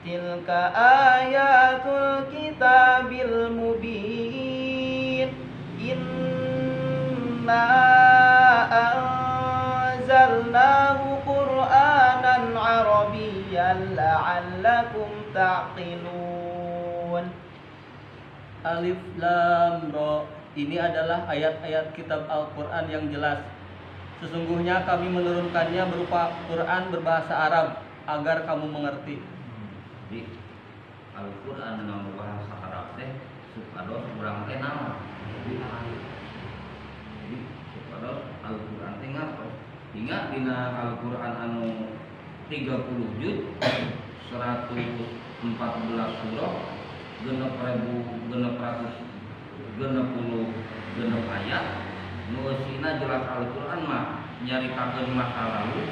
[SPEAKER 1] Tilka ayatul kitabil mubin. Inna anzalnahu Qur'anan Arabiyyan la'allakum ta'qilun. Alif Lam Ra. Ini adalah ayat-ayat kitab Al-Quran yang jelas. Sesungguhnya kami menurunkannya berupa Quran berbahasa Arab agar kamu mengerti.
[SPEAKER 2] Jadi Al-Quran dengan bahasa Arab teh supados urang teh naon. Jadi supados Al-Quran teh ngartos. Ingat dina Al-Quran anu 30 juz 114 surah genep ayat nu eusina jelas Al-Quran mah nyaritakeun masa lalu,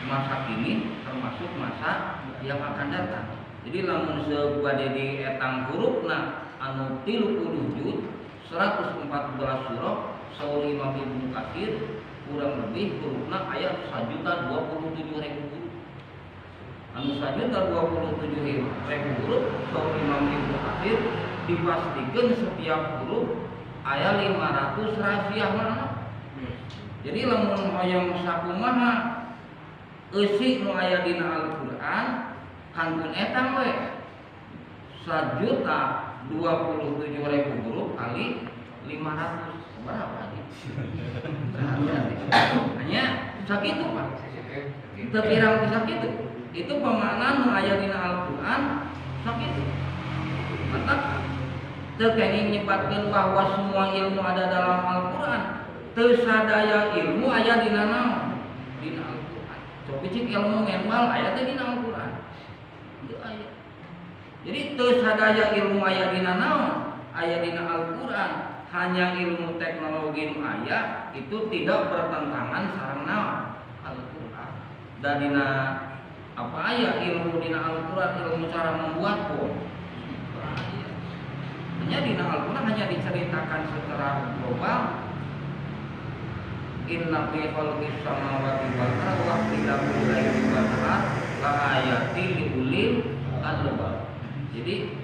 [SPEAKER 2] masa kini termasuk masa yang akan datang. Jadi lamun sabade di etang hurufna anu 30 juz 114 surah saur Imam Ibnu Katsir kurang lebih hurufna ayat 1.027.000 huruf. Anu 1.027.000 huruf saur Imam Ibnu Katsir dipastikan setiap huruf aya 500 rahasia mana. Jadi lamun hoyong sakumaha eusi nu aya dina Al-Qur'an kantun etang we 1.027.000 huruf kali 500 berapa gitu. Hanya sakitu Pak. Teu pirang sakitu. Itu pemahaman nu aya dina Al-Qur'an sakitu. Mantap. Teu kenging nyebatkeun bahwa semua ilmu ada dalam Al-Qur'an. Teu sadaya ilmu aya dina naon? Dina Al-Qur'an. Cobi cik ilmu ngembal aya teh dina Al-Qur'an. Teu aya. Jadi teu sadaya ilmu aya dina naon? Aya dina Al-Qur'an. Hanya ilmu teknologi nu aya itu tidak bertentangan sareng naon? Al-Qur'an. Dan dina apa aya ilmu dina Al-Qur'an, ilmu cara membuat pun. Hanya dina Al-Quran hanya diceritakan secara global. Inna fi khalqis samawati wal ardi wa ikhtilafil laili wan nahar la ayatin li ulil albab. Jadi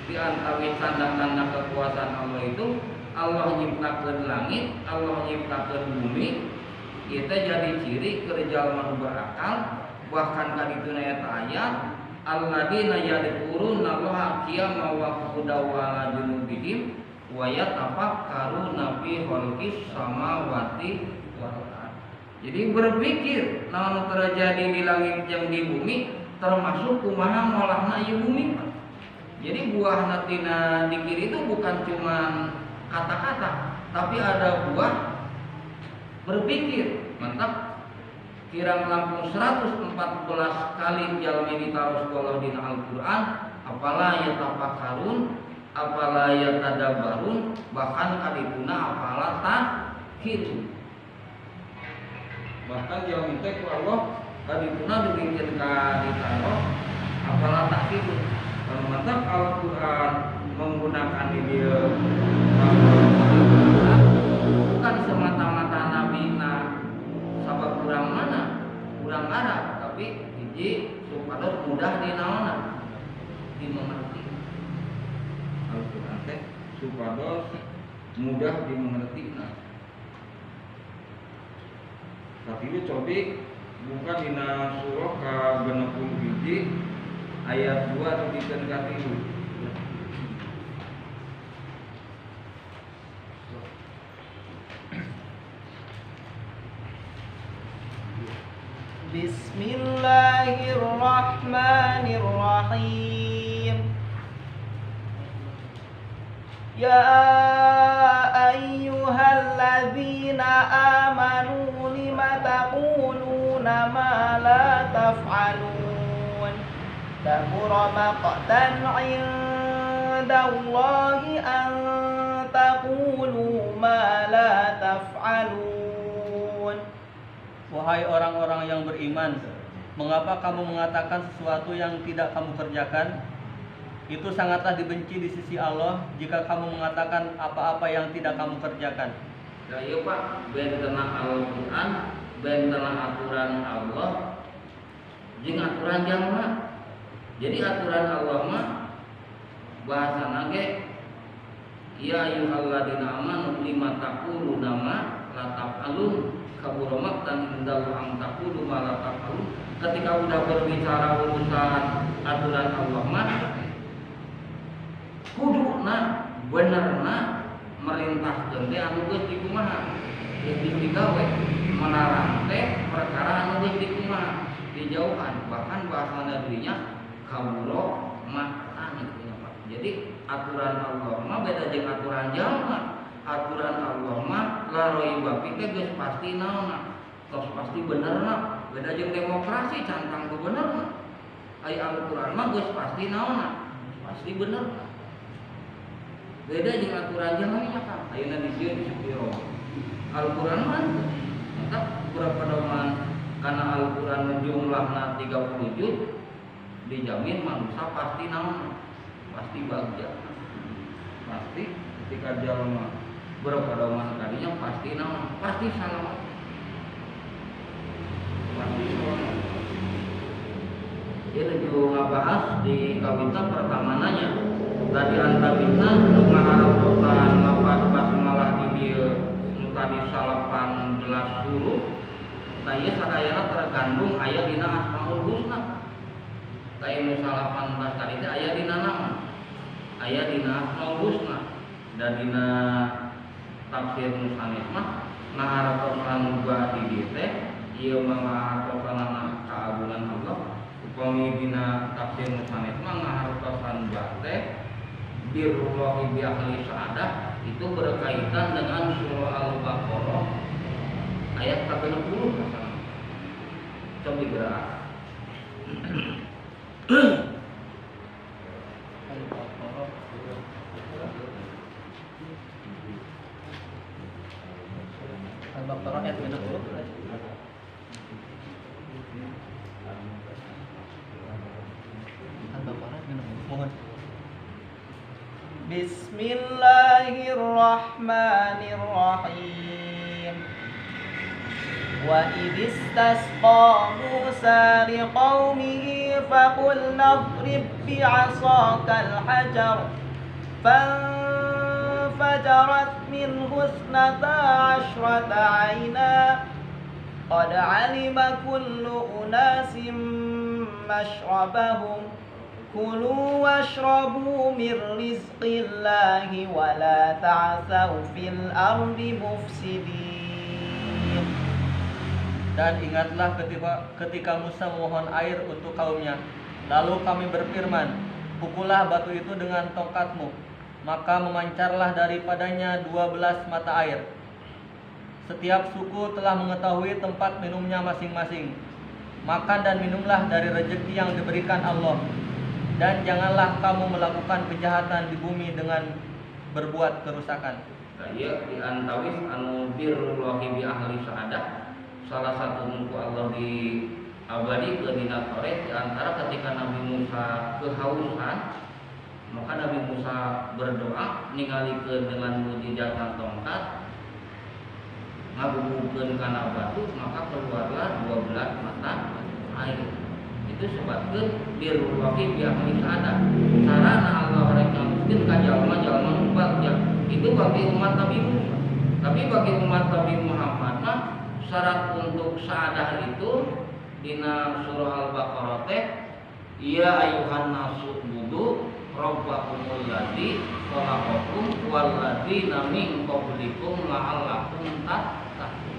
[SPEAKER 2] di antara tanda-tanda kekuasaan Allah itu Allah nyiptakeun langit, Allah nyiptakeun bumi. Kita jadi ciri kerja manu berakal. Bahkan kadituna eta ayat alladzina yadhkuruna Allaha qiyaman wa qu'udan wa 'ala junubihim wa yatafakkaruna fi khalqis samawati wal ardh. Jadi berpikir naon terjadi di langit yang di bumi termasuk kumaha ngolahna ieu bumi. Jadi buah natina dikir itu bukan cuma kata-kata, tapi ada buah berpikir. Mantap. Kirang langkung 114 kali jalmi ditaruh sekolah dina Al-Quran, apalah yatafakkarun, apalah yatadabbarun, bahkan kadituna apalah takhilun. Bahkan jalmi teh ku Allah kadituna dibikin kaditaruh apalah takhilun. Mantap Al-Quran menggunakan dia bukan semata-mata nabina sabab kurang mana, kurang Arab, tapi hiji supados mudah dinaona dimengerti. Al-Quran teh supados mudah dimengerti. Tapi lu cobi buka dina surah ka 61 ayat 2 titikeun ka 3.
[SPEAKER 5] Bismillahirrahmanirrahim. Ya ayyuhalladzina amanu lima taquluna ma la taf'alun. Kabura maqtan 'indallahi an taqulu ma la taf'alun.
[SPEAKER 1] Wahai orang-orang yang beriman, mengapa kamu mengatakan sesuatu yang tidak kamu kerjakan? Itu sangatlah dibenci di sisi Allah jika kamu mengatakan apa-apa yang tidak kamu kerjakan.
[SPEAKER 2] Ya iya Pak, bentena Al-Quran, bentena aturan Allah, jeung aturan jalma. Jadi aturan Allah mah bahasana ge ya ayyuhalladzina amanu lima taquluna ma la taf'alun kabura maqtan indal an taqulu ma la taf'alun. Ketika udah berbicara urusan aturan Allah mah kuduna benerna merintahkeun teh anu geus dikumaha geus digawe, melarang teh perkara anu geus dikumaha dijauhan. Bahkan bahasana dirinya kabura maqtan gitu ya Pak. Jadi aturan Allah mah beda jeung aturan jalma. Aturan Allah mah la raiba fi teh geus pasti naonna, tos pasti benerna. Beda jeung demokrasi cantang ku benerna. Ai Al-Qur'an mah geus pasti naonna, pasti bener. Beda jeung aturan jalma kan. Ayeuna disieun sepiro. Al-Qur'an mah tetap pura pedoman kana Al-Qur'an jumlahna 30 juz dijamin manusia pasti naonna, pasti bahagia. Pasti ketika jalma berpedoman kadinya pasti naon, pasti selamat, pasti selamat. Dia juga ngabahas di kawitan pertama nanya tadi antabina ngaharapkan lapan basmalah di dia tadi 18 huruf. Nah ieu sadayana tergandung aya dina Asmaul Husna. Kayak 18 tadi teh aya dina naon? Aya dina Asmaul Husna dan dina tafsir nusanes mah ngaharapkeun gua di dieu teh ieu ngaharapkeun kaagungan Allah. Upami dina tafsir nusanes mah ngaharapkeun gua teh birrullahi bi ahli sa'adah itu berkaitan dengan surah Al-Baqarah ayat 60 kasana. Coba digerak.
[SPEAKER 1] Al-Baqarah ayat 60. Al-Baqarah 60. Mohon.
[SPEAKER 5] Bismillahirrahmanirrahim. Wa idistasqa Musa liqaumihi faqulna idrib bi'asakal hajar فانفجرت منه 12 عينا قد علم كل أناس مشربهم كلوا واشربوا من رزق الله ولا تعثوا في الأرض مفسدين
[SPEAKER 1] Dan ingatlah ketika Musa memohon air untuk kaumnya. Lalu kami berfirman, pukullah batu itu dengan tongkatmu, maka memancarlah daripadanya 12 mata air. Setiap suku telah mengetahui tempat minumnya masing-masing. Makan dan minumlah dari rezeki yang diberikan Allah. Dan janganlah kamu melakukan kejahatan di bumi dengan berbuat kerusakan.
[SPEAKER 2] Iya diantawis anu birrullahi bi ahli sa'adah. Salah satu muku Allah di abadi ke dina Taurat di antara ketika Nabi Musa kehausan, maka Nabi Musa berdoa ningalikeun dengan mujizat tongkat ngagugukeun kana batu, maka keluarlah 12 mata air. Itu sebabkeun birrullahi bi ahli sa'adah. Sarana Allah rek miskin ka jalma-jalma nu bagja. Itu bagi umat Nabi Musa. Tapi bagi umat Nabi Muhammad mah syarat untuk sa'adah itu dina surah Al-Baqarah teh ya ayuhan nasu budu rabbakumul ladzi khalaqakum wal ladzina min qablikum la'allakum tattaqun.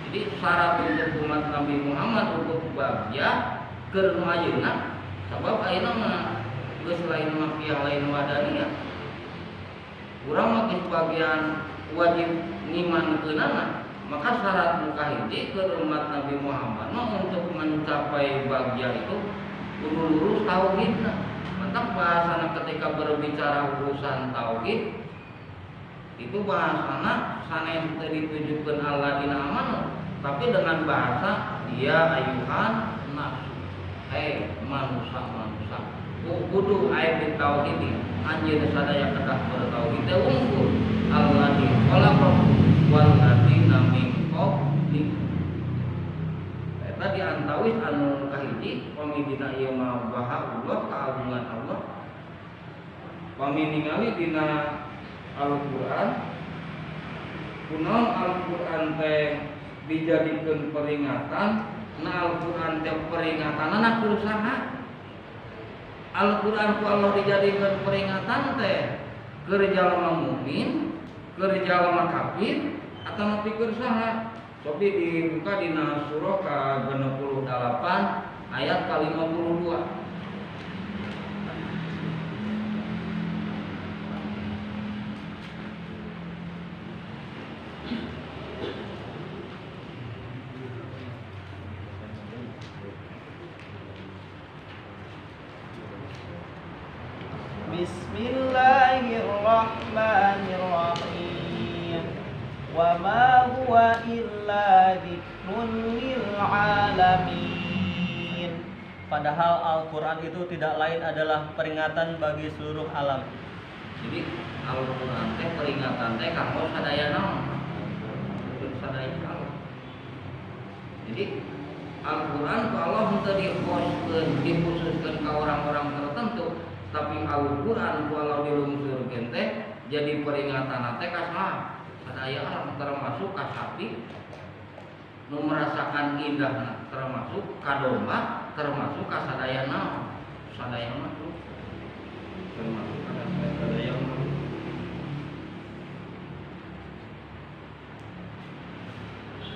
[SPEAKER 2] Jadi syarat untuk umat Nabi Muhammad untuk bagja keur mayeuna sabab ayeuna mah geus lain makiah lain wadaniyah. Urang mah bagian wajib ngimankeunana. Maka syarat muka hiji ke umat Nabi Muhammad untuk mencapai bagja itu kudu lurus tauhidna. Mantap bahasana ketika berbicara urusan tauhid itu bahasana sanes teu ditujukeun alladzina amanu, tapi dengan bahasa ya ayuhan nas. Hei manusia kudu aya tauhid anjeun sadaya kedah bertauhid teh unggul alladzi khalaqakum wal ladzina min qablikum. Eta diantawis anu kahiji pamidina ieu mah bahaullah kaagungan Allah. Pami ningali dina Al-Qur'an kunaon Al-Qur'an teh dijadikeun peringatan. Nah Al-Qur'an teh peringatanna keur saha? Al-Qur'an ku Allah dijadikeun peringatan teh keur jalma mukmin, keur jalma kafir, atawa pikeun saha? Cobi dibuka dina surah ke-68 ayat ke-52.
[SPEAKER 5] Bismillahirrahmanirrahim. Wa ma huwa illa dzikrun lil alamin.
[SPEAKER 1] Padahal Al-Quran itu tidak lain adalah peringatan bagi seluruh alam.
[SPEAKER 2] Jadi Al-Qur'an teh peringatan teh kanggo sadaya naon? Sadaya alam. Jadi Al-Qur'an ku Allah henteu dikhususkeun ka orang-orang tertentu, tapi Al-Qur'an ku Allah dilungsurkeun teh jadi peringatan teh ka saha? Sadaya alam termasuk ka sapi nu merasakan indahna, termasuk ka domba, termasuk ka sadaya naon? Sadaya makhluk. Termasuk ka sadaya makhluk.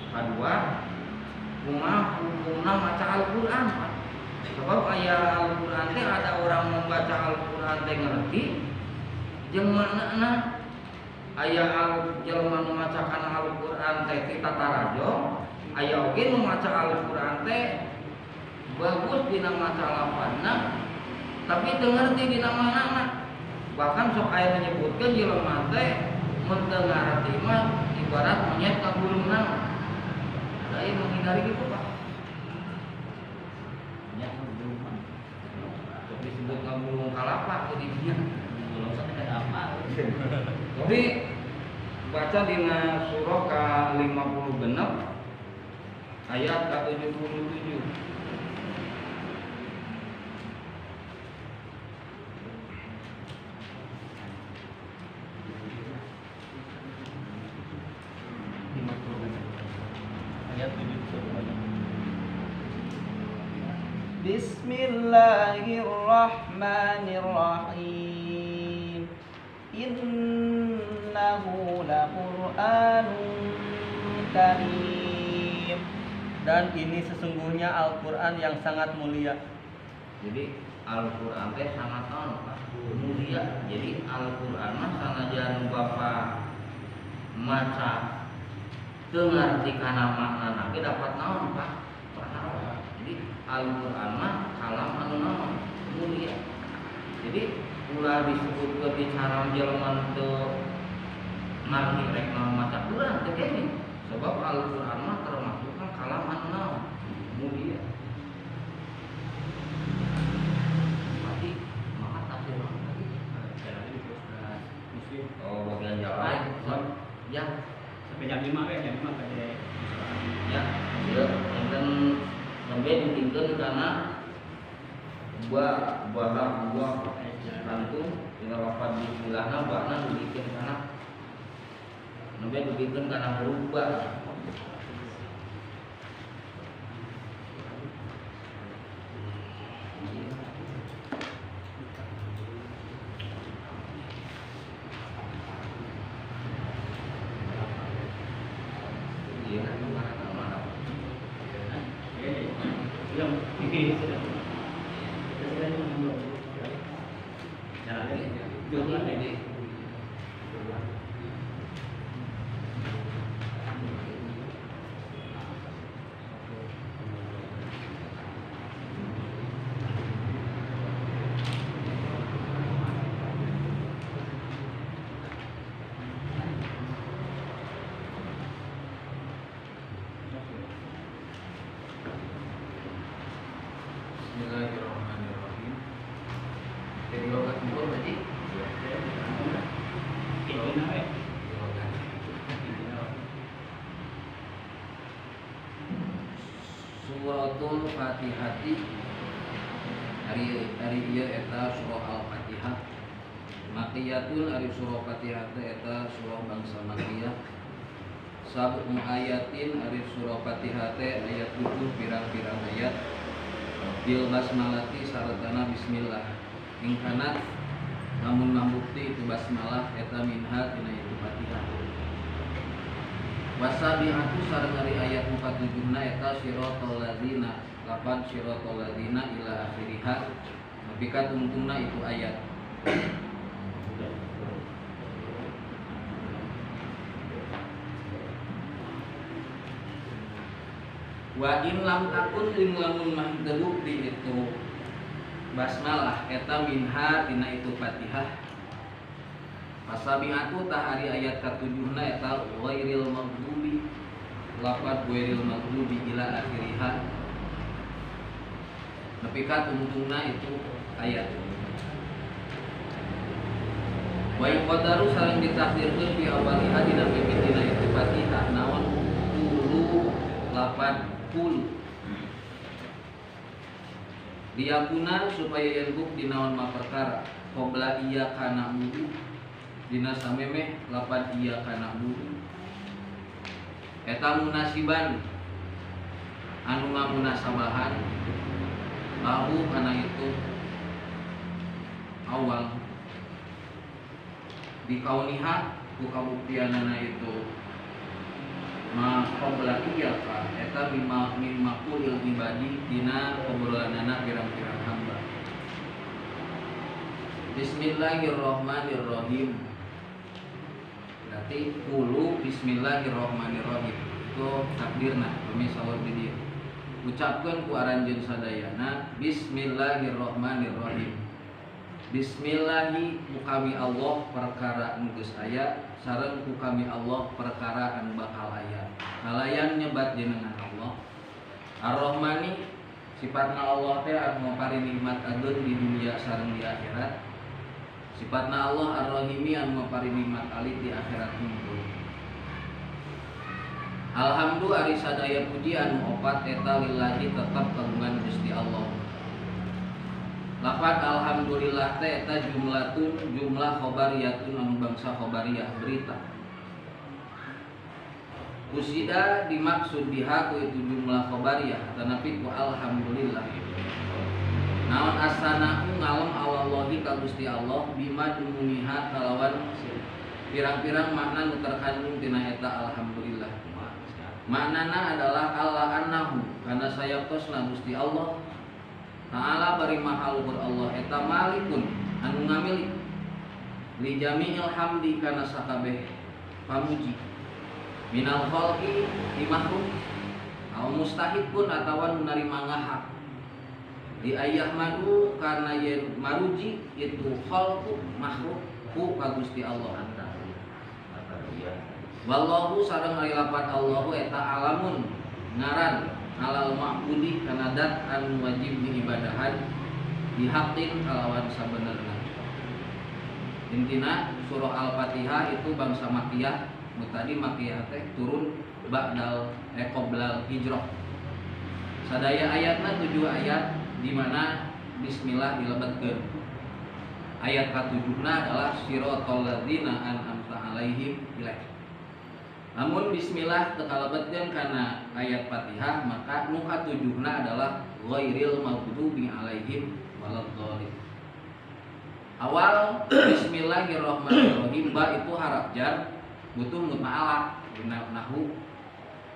[SPEAKER 2] Kedua, kumaha hukumna maca Al-Qur'an. Sebab aya Al-Qur'an teh ada orang membaca Al-Qur'an teh ngerti jeung maknana. Aya jelema nu macakan Al-Qur'an teh ti tatarajo, aya oge nu maca Al-Qur'an teh bagus dina maca lafazna tapi teu ngerti dina maknana. Bahkan sok aya menyebutkeun jelema teh mun teu ngarti mah ibarat monyet ka gulungna. Saya menghindari gitu Pak. Ya, belum. Disebut ngabulung kalapa jadinya. Belum sampai apa. Jadi baca dina surah ke-56 ayat ke-77.
[SPEAKER 5] Bismillahirrahmanirrahim. Innahu laqur'anun karim.
[SPEAKER 1] dan ini sesungguhnya Al-Quran yang sangat mulia.
[SPEAKER 2] Jadi Al-Quran teh sangat mulia. Jadi Al-Quran mah sanajan Bapak maca teu ngarti kana maknana ge dapat naon Pak? Pahala. Jadi Al-Quran mah kalam anu naon? Mulia. Jadi ulah disebut kebicaraan jelema teu ngarti rek naon maca Quran teh kene. Sebab Al-Quran mah termasuk kalam anu naon? Mulia. Mati maka tafsir lagi. Oh, bagian jalan. Ya,
[SPEAKER 3] Sampai jam 5 ya, jam 5 pada
[SPEAKER 2] ya, enten sampai ditingkeun karena buah lantung tinggal lapan bismillahna bakna dibikeun kana sampai dibikeun kana berubah. Iya, mana?
[SPEAKER 3] yang ini sudah belum jalan
[SPEAKER 2] Ini Bismillahirrahmanirrahim. Jadi logat kubur tadi. Suratul Fatihati hari ieu eta surah Al-Fatihah. Makiyatun ari surah Fatihah teh eta surah bangsa Makiyah. Sab'u ayatin ari surah Fatihah teh ayat 7 pirang-pirang ayat. Bil basmalati saratana bismillah. Ing kana namun ngabukti itu basmalah eta minha tina itu Fatihah. Wasabihatu sareng ari ayat 47 na eta siratal ladzina lapan siratal ladzina ila akhiriha nepi ka tungtungna itu ayat. Wa in lam takun ing lamun mah teu di itu basmalah eta minha tina itu Fatihah. Pasabiatu tah ari ayat ka-7 na eta ghairil maghdubi lafaz ghairil maghdubi ila akhiriha nepi ka tungtungna itu ayat. Wa qadaru saling ditakdirkeun fi awaliha dina mimitina itu Fatihah naon puluh lapan puluh diakuna supaya yenbuk dinaon ma perkara qabla iya kana mudu dina samemeh lapan iya kana mudu eta munasiban anu ngamunasabahan lahu kana itu awal dikauniha ku kabuktianana itu ma qabla iyaka eta mimma kulil ibadi dina obrolanana pirang-pirang hamba. Bismillahirrahmanirrahim. Berarti dulu bismillahirrahmanirrahim itu takdirna misal di dieu. Ucapkeun ku aranjeun sadayana bismillahirrahmanirrahim. Bismillahi kami Allah perkara anu geus aya sareng ku kami Allah perkara anu bakal aya. Kalayan nyebat jenengan Allah. Ar-Rahmani sifatna Allah teh anu mapari nikmat ageun di dunia sareng di akhirat. Sifatna Allah Ar-Rahimi anu mapari nikmat alit di akhirat hungkul. Alhamdulillah ari sadaya puji anu opat eta lillahi tetep kagungan Gusti Allah. Lafaz alhamdulillah teh eta jumlah khobariyatun anu bangsa khobariyah berita. Usida dimaksud biha ku itu jumlah khobariyah tanapi ku alhamdulillah. Naon asana ngalem Allahi ka Gusti Allah bima dumumiha kalawan pirang-pirang makna nu terkandung tina eta alhamdulillah. maknana adalah Allah annahu karena sayaptosna Gusti Allah Ta'ala bari maha luhur Allah eta malikun anu ngamilik li jami'il hamdi kana sakabeh pamuji minal khalqi di makhluk au mustahikun atawa nu narima ngahak di ayah madu karena yen maruji itu khalqu makhluk ku ka Gusti Allah wallahu sareng ari lapat Allahu eta alamun ngaran alal ma'budi kana dat anu wajib diibadahan dihaqin kalawan sabenerna. Intina surah Al-Fatihah itu bangsa Makkiyah, tadi Makkiyah teh turun ba'dal qoblal hijrah. Sadaya ayatna 7 ayat di mana bismillah dilebetkeun. Ayat ka-7na adalah siratal ladzina an'amta alaihim ilaih. Namun bismillah tekalebetkeun kana ayat Fatihah maka nu ka-7na adalah ghairil maghdubi alaihim waladdallin. Awal bismillahirrahmanirrahim ba itu harap jar butuh muta'alaq dina nahwu.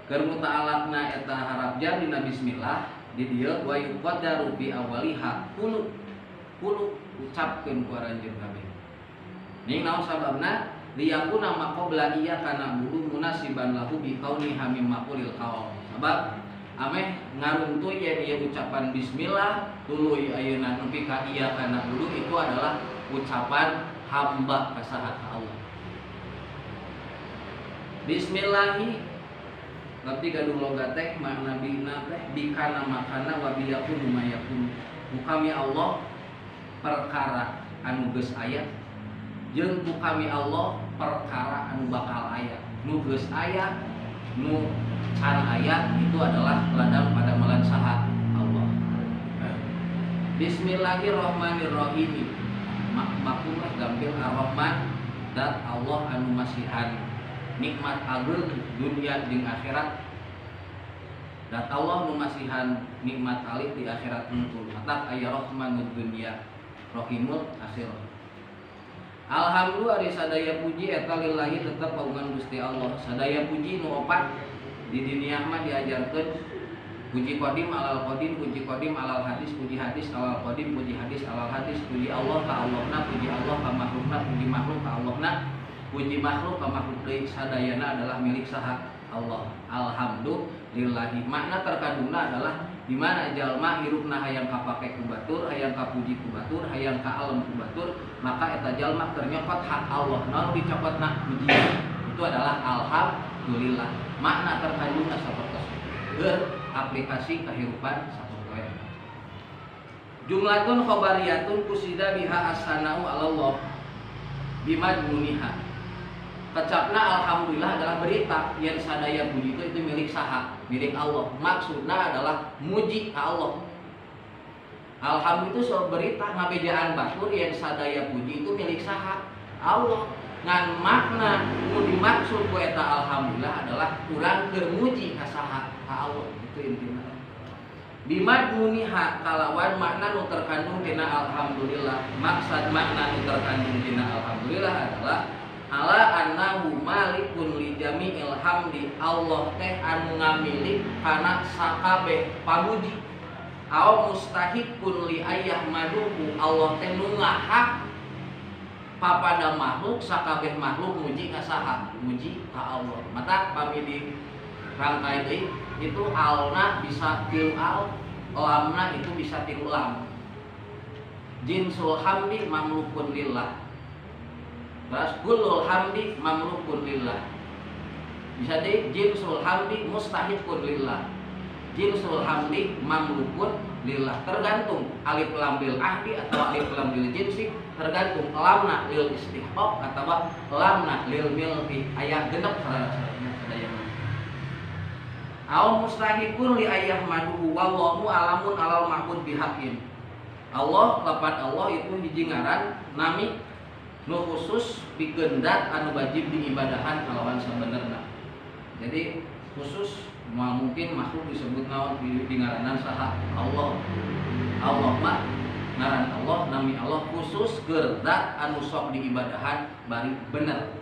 [SPEAKER 2] Keur muta'alaqna eta harap jar dina bismillah di dieu wa yuqaddaru bi awaliha qulu ucapkeun ku aranjeun kabeh. Ning naon sababna? Liyakuna maqobla iya kana bulu munasiban lahu bi kauni hamim maqulil qaul. Sebab ameh ngaruntuy yen ieu ucapan bismillah tuluy ayeuna nepi ka iya kana bulu itu adalah ucapan hamba ka saha Allah. Bismillahi ngerti gadung logat teh makna bina teh bikana makana wa biyakun mayakun. Kami Allah perkara anu geus aya jeung ku kami Allah perkara anu bakal aya nu geus aya nu can aya itu adalah ladang pada melan saha Allah. Bismillahirrahmanirrahim makumlah gampil ar-Rahman dat Allah anu masihan nikmat ageung dunia jeung akhirat dat Allah nu masihan nikmat alih di akhirat untul matak aya rahmanud dunya rahimul akhirah. Alhamdulillah ari sadaya puji eta lillahi tetep kagungan Gusti Allah. Sadaya puji nu opat di dunia mah diajarkeun puji qadim alal qadim, puji qadim alal hadis, puji hadis alal qadim, puji hadis alal hadis, puji Allah ka Allahna, puji Allah ka makhlukna, puji makhluk ka Allahna, puji makhluk ka makhluk deui sadayana adalah milik saha Allah. Alhamdulillahi makna terkandungna adalah di mana jalma hirupna hayang kapake ku batur, hayang kapuji ku batur, hayang ka alam ku batur, maka eta jalma ternyokot hak Allah. Naon dicokotna puji. Itu adalah alhamdulillah. Makna terkandungna sapertos. Aplikasi kehidupan sapoe. Jumlatun khabariyatun kusida biha as-sana'u 'ala Allah bimadmuniha. Kecapna alhamdulillah adalah berita yang sadaya puji itu milik saha, milik Allah. Maksudnya adalah muji ke Allah. Alhamdulillah itu soal berita ngabejaan batur yang sadaya puji itu milik saha Allah. Ngan makna nu dimaksud ku eta alhamdulillah adalah urang keur muji ka saha ka Allah. Itu intina. Bimadmuniha kalawan makna nu terkandung tina alhamdulillah. Maksud makna nu terkandung tina alhamdulillah adalah ala annahu malikun li jami'il hamdi. Allah teh anu ngamilik kana sakabeh pamuji. Aw mustahikun li ayah maduhu. Allah teh nu ngahak papada makhluk sakabeh makhluk muji ka saha? Muji ka Allah. Mata pami di rangkai deui itu alna bisa tilu al, lamna itu bisa tilu lam. Jinsul hamdi mamlukun lillah. Terus kullul hamdi mamlukun lillah. Bisa di jinsul hamdi mustahiqun lillah. Jinsul hamdi mamlukun lillah. Tergantung alif lam lil ahdi atau alif lam lil jinsi, tergantung lamna lil istihqaq atau lamna lil milki. Aya genep sarana sadaya. Aw mustahiqun li ayah maduhu wallahu alamun alal ma'bud bihaqqin. Allah lapat Allah itu hiji ngaran nami nu khusus pigendat anu wajib diibadahan kalawan sabenerna. Jadi khusus mungkin makhluk disebut naon di ngaranan saha Allah. Allah mah ngaran Allah nami Allah khusus keur zat anu sok diibadahan bari bener.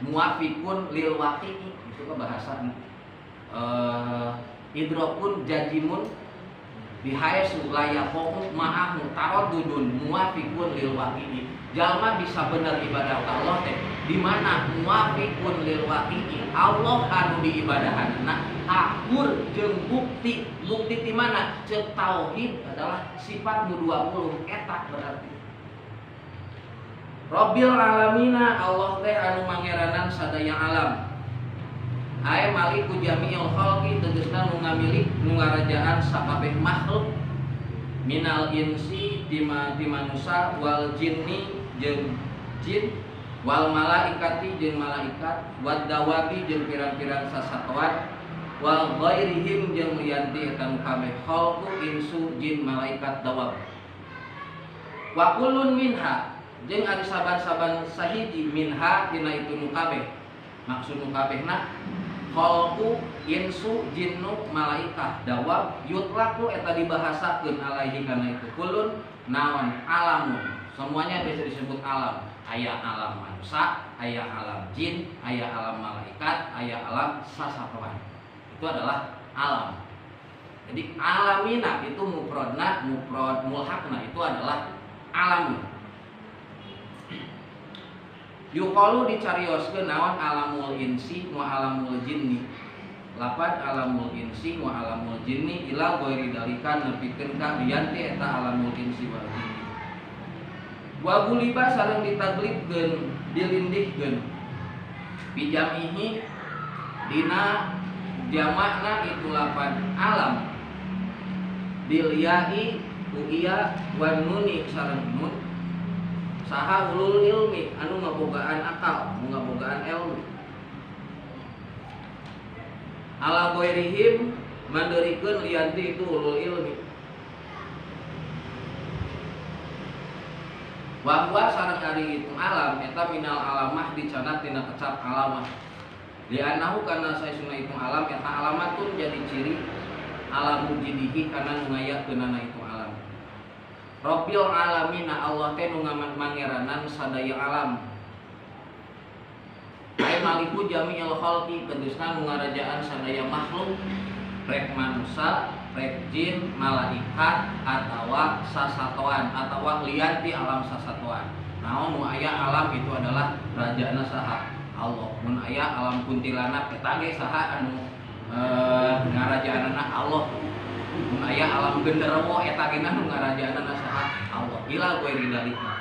[SPEAKER 2] Muafiqun lil waqi'i itu ke bahasa idrokun jajimun bihaisu layakomu ma'ahu tarodudun muafikun lil waqi'i. Jalma bisa bener ibadah ka Allah teh di mana muafikun lil waqi'i, Allah anu diibadahanna akur jeung bukti di mana ceuk tauhid adalah sifat nu 20 eta berarti. Rabbil alamina, Allah teh anu mangeranan sadaya alam. Ae maliku jami'il khalqi, tegasna nu ngamilik nu ngarajaan sakabeh makhluk, minal insi di manusia, wal jinni jeung jin, wal malaikati jeung malaikat, wad dawabi jeung pirang-pirang sasatoan, wal ghairihim jeung lianti eta nu kabeh khalqu insu jin malaikat dawab. Wa kullun minha jeung ari saban-saban sahiji minha tina itu nu kabeh. Maksud nu kabehna khalqu insu jinnu malaikah dawab yutlaku eta dibahasakeun alaihi kana itu kulun naon alamun, semuanya bisa disebut alam. Aya alam manusia, aya alam jin, aya alam malaikat, aya alam sasatoan. Itu adalah alam. Jadi alamina itu mufradna, mufrad mulhaqna itu adalah alamun. Yuqalu dicarioskeun naon alamul insi wa alamul jinni. Lapan alamul insi wa alamul jinni ila ghairi dalika nepikeun ka biyanti eta alamul insi wal jinni. Wa buliba sareng ditaglibkeun, dilindihkeun. Bijamihi dina jamakna itu lapan alam. Bilyai uiya wan nuni sareng nun. Saha ulul ilmi anu ngabogaan akal, anu ngabogaan ilmu. Ala ghairihim manderikeun lianti itu ulul ilmi. Wa huwa sareng ari itu alam eta minal alamah dicanat tina kecap alamah. Li'annahu kana saesuna itu alam eta alamatun jadi ciri alam mujidihi kana nu ngayakeunana itu alam. Rabbil alamina, Allah teh nu mangeranan sadaya alam. Ai maliku jami'il khalqi, tegasna nu ngarajaan sadaya makhluk, rek manusia, rek jin, malaikat atawa sasatoan atawa lianti alam sasatoan. Naon nu aya alam itu adalah rajana saha? Allah. Mun aya alam kuntilanak eta ge saha anu ngarajaanana Allah. Mun aya alam genderuwo eta ge nu ngarajaanana saha? Allah. Ila ghairi dalika.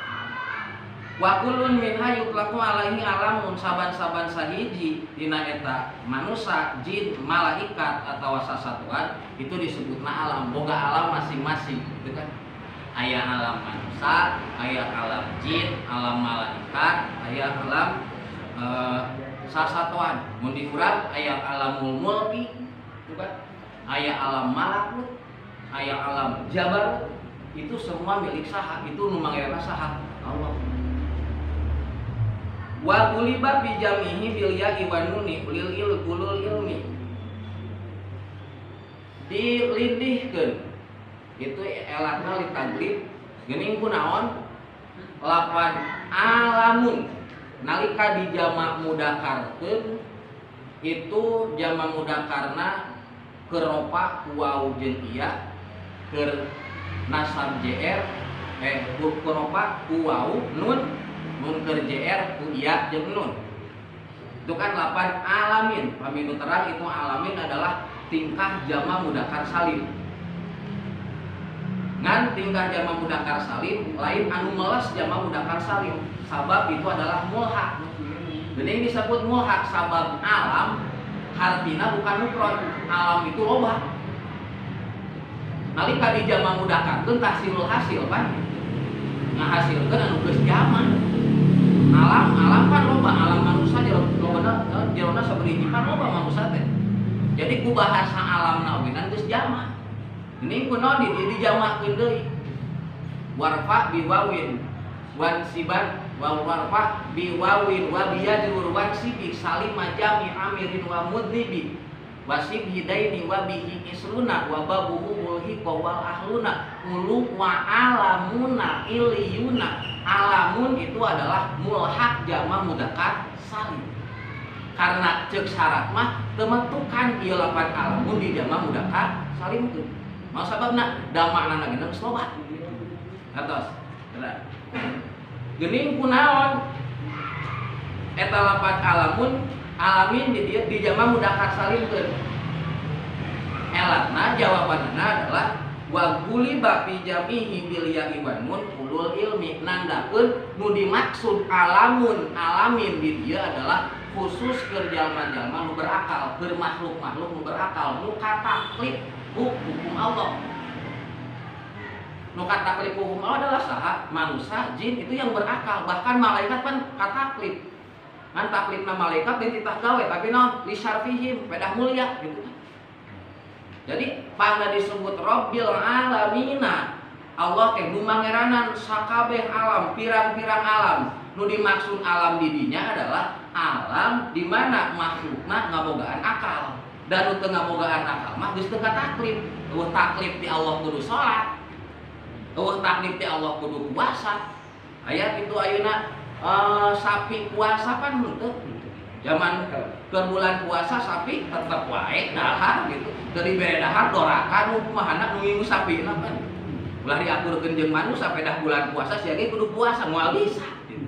[SPEAKER 2] Wa kullun minha yutlaqu alaihi alamun, saban-saban sahiji dina eta manusia, jin, malaikat atawa sasatuan itu disebutna alam, boga alam masing-masing gitu kan. Aya alam manusia, aya alam jin, alam malaikat, aya alam sasatuan. Mun diurang aya alamul mulki gitu kan. Aya alam malakut, aya alam jabarut. Itu semua milik saha, itu nu mangeranan saha? Allah. Wa quliba bi jamihi bil ya'i wan nuni ulil ilmi. Dilindihkeun. Itu elatna litaglib geuning kunaon? Lapan alamun. Nalika di jamak mudakarkeun itu jamak mudakarna keropa waw jeung iya keur nasab jr keropa waw nun keur jr ku iya jeung nun. Itu kan lapan alamin. Paminu terang itu alamin adalah tingkah jama mudakar salim. Ngan tingkah jama mudakar salim lain anu meles jama mudakar salim. Sabab itu adalah mulhaq. Geuning disebut mulhaq sabab alam hartina bukan mufrad. Alam itu loba. Nalika di jama mudakarkeun tahsilul hasil kan. Ngahasilkeun anu geus jama. Alam kan loba, alam manusia jelona sabari kan loba manusia teh. Jadi ku bahasa alamna oge geus jama. Ini kunaon dijamakeun deui. Warfa biwawin wan siban wal warfa biwawin wa biyadrur wan sibi salim majami amirin wa mudnibi wasib hidaini wa bihi isruna wa babuhu mulhiqa wal ahluna ulu wa alamuna iliyuna. Alamun itu adalah mulhaq jama mudzakkar salim.
[SPEAKER 6] karena cek syarat mah tementukan ieu lapan alamun di jama mudakar salimkeun. Mau sababna damakna geus loba. Atos. Benar. Geuning kunaon? Eta lapan alamun alamin di dieu di jama mudakar salimkeun. Elatna jawabanna adalah wa guliba fi jami'i bil ya'i wan nun ulul ilmi, nandakeun nu dimaksud alamun alamin di dieu adalah khusus keur jalma-jalma nu berakal, keur makhluk-makhluk nu berakal, nu kataklif hukum Allah. Nu kataklif hukum Allah adalah saha? Manusia, jin itu yang berakal, bahkan malaikat kan kataklif. Kan taklifna malaikat dan titah gawe tapi naon li syarfihim, pedah mulia gitu kan. Jadi pada disebut Rabbil Alamina, Allah teh nu mangeranan sakabeh alam, pirang-pirang alam. Nu dimaksud alam didinya adalah alam di mana makhlukna ngabogaan akal. Dan nu teu ngabogaan akal mah geus teu kataklif. Eueuh taklif ti Allah kudu salat. Eueuh taklif ti Allah kudu puasa. Aya kitu ayeuna sapi puasa kan henteu. Zaman ke bulan puasa sapi tetep wae dahar gitu. Dari bere dahar dorakan nu kumahana nu ngingu sapina kan. Ulah diaturkeun jeung manusia sampai dah bulan puasa sia ge kudu puasa moal bisa gitu.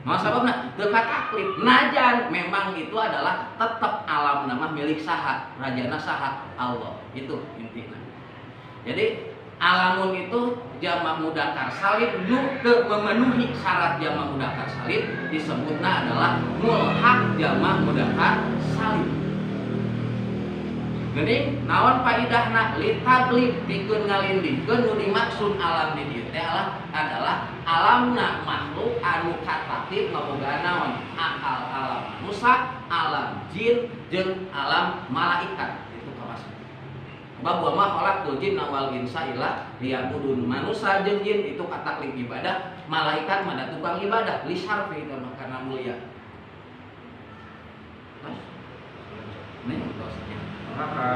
[SPEAKER 6] Mau sababna teu kataklif. Najan memang itu adalah tetap alam nama milik saha, rajana saha Allah. Itu intinya. Jadi alamun itu jamak mudzakkar salim nu teu memenuhi syarat jamak mudzakkar salim disebutna adalah mulhaq jamak mudzakkar salim. Geuning naon faidahna litaglib pikeun ngalindihkeun nu dimaksud alam di dieu teh adalah alamna makhluk anu kataklif ngabogaan naon akal alam manusia, alam jin jeung alam malaikat. Bahwa mah khalaqtul jinna wal insa illa liya'budun. Manusia jeung jin itu kataklif ibadah, malaikat mah tukang ibadah, li syarfi itu mah karena mulia. Nih, terusnya.
[SPEAKER 2] Maka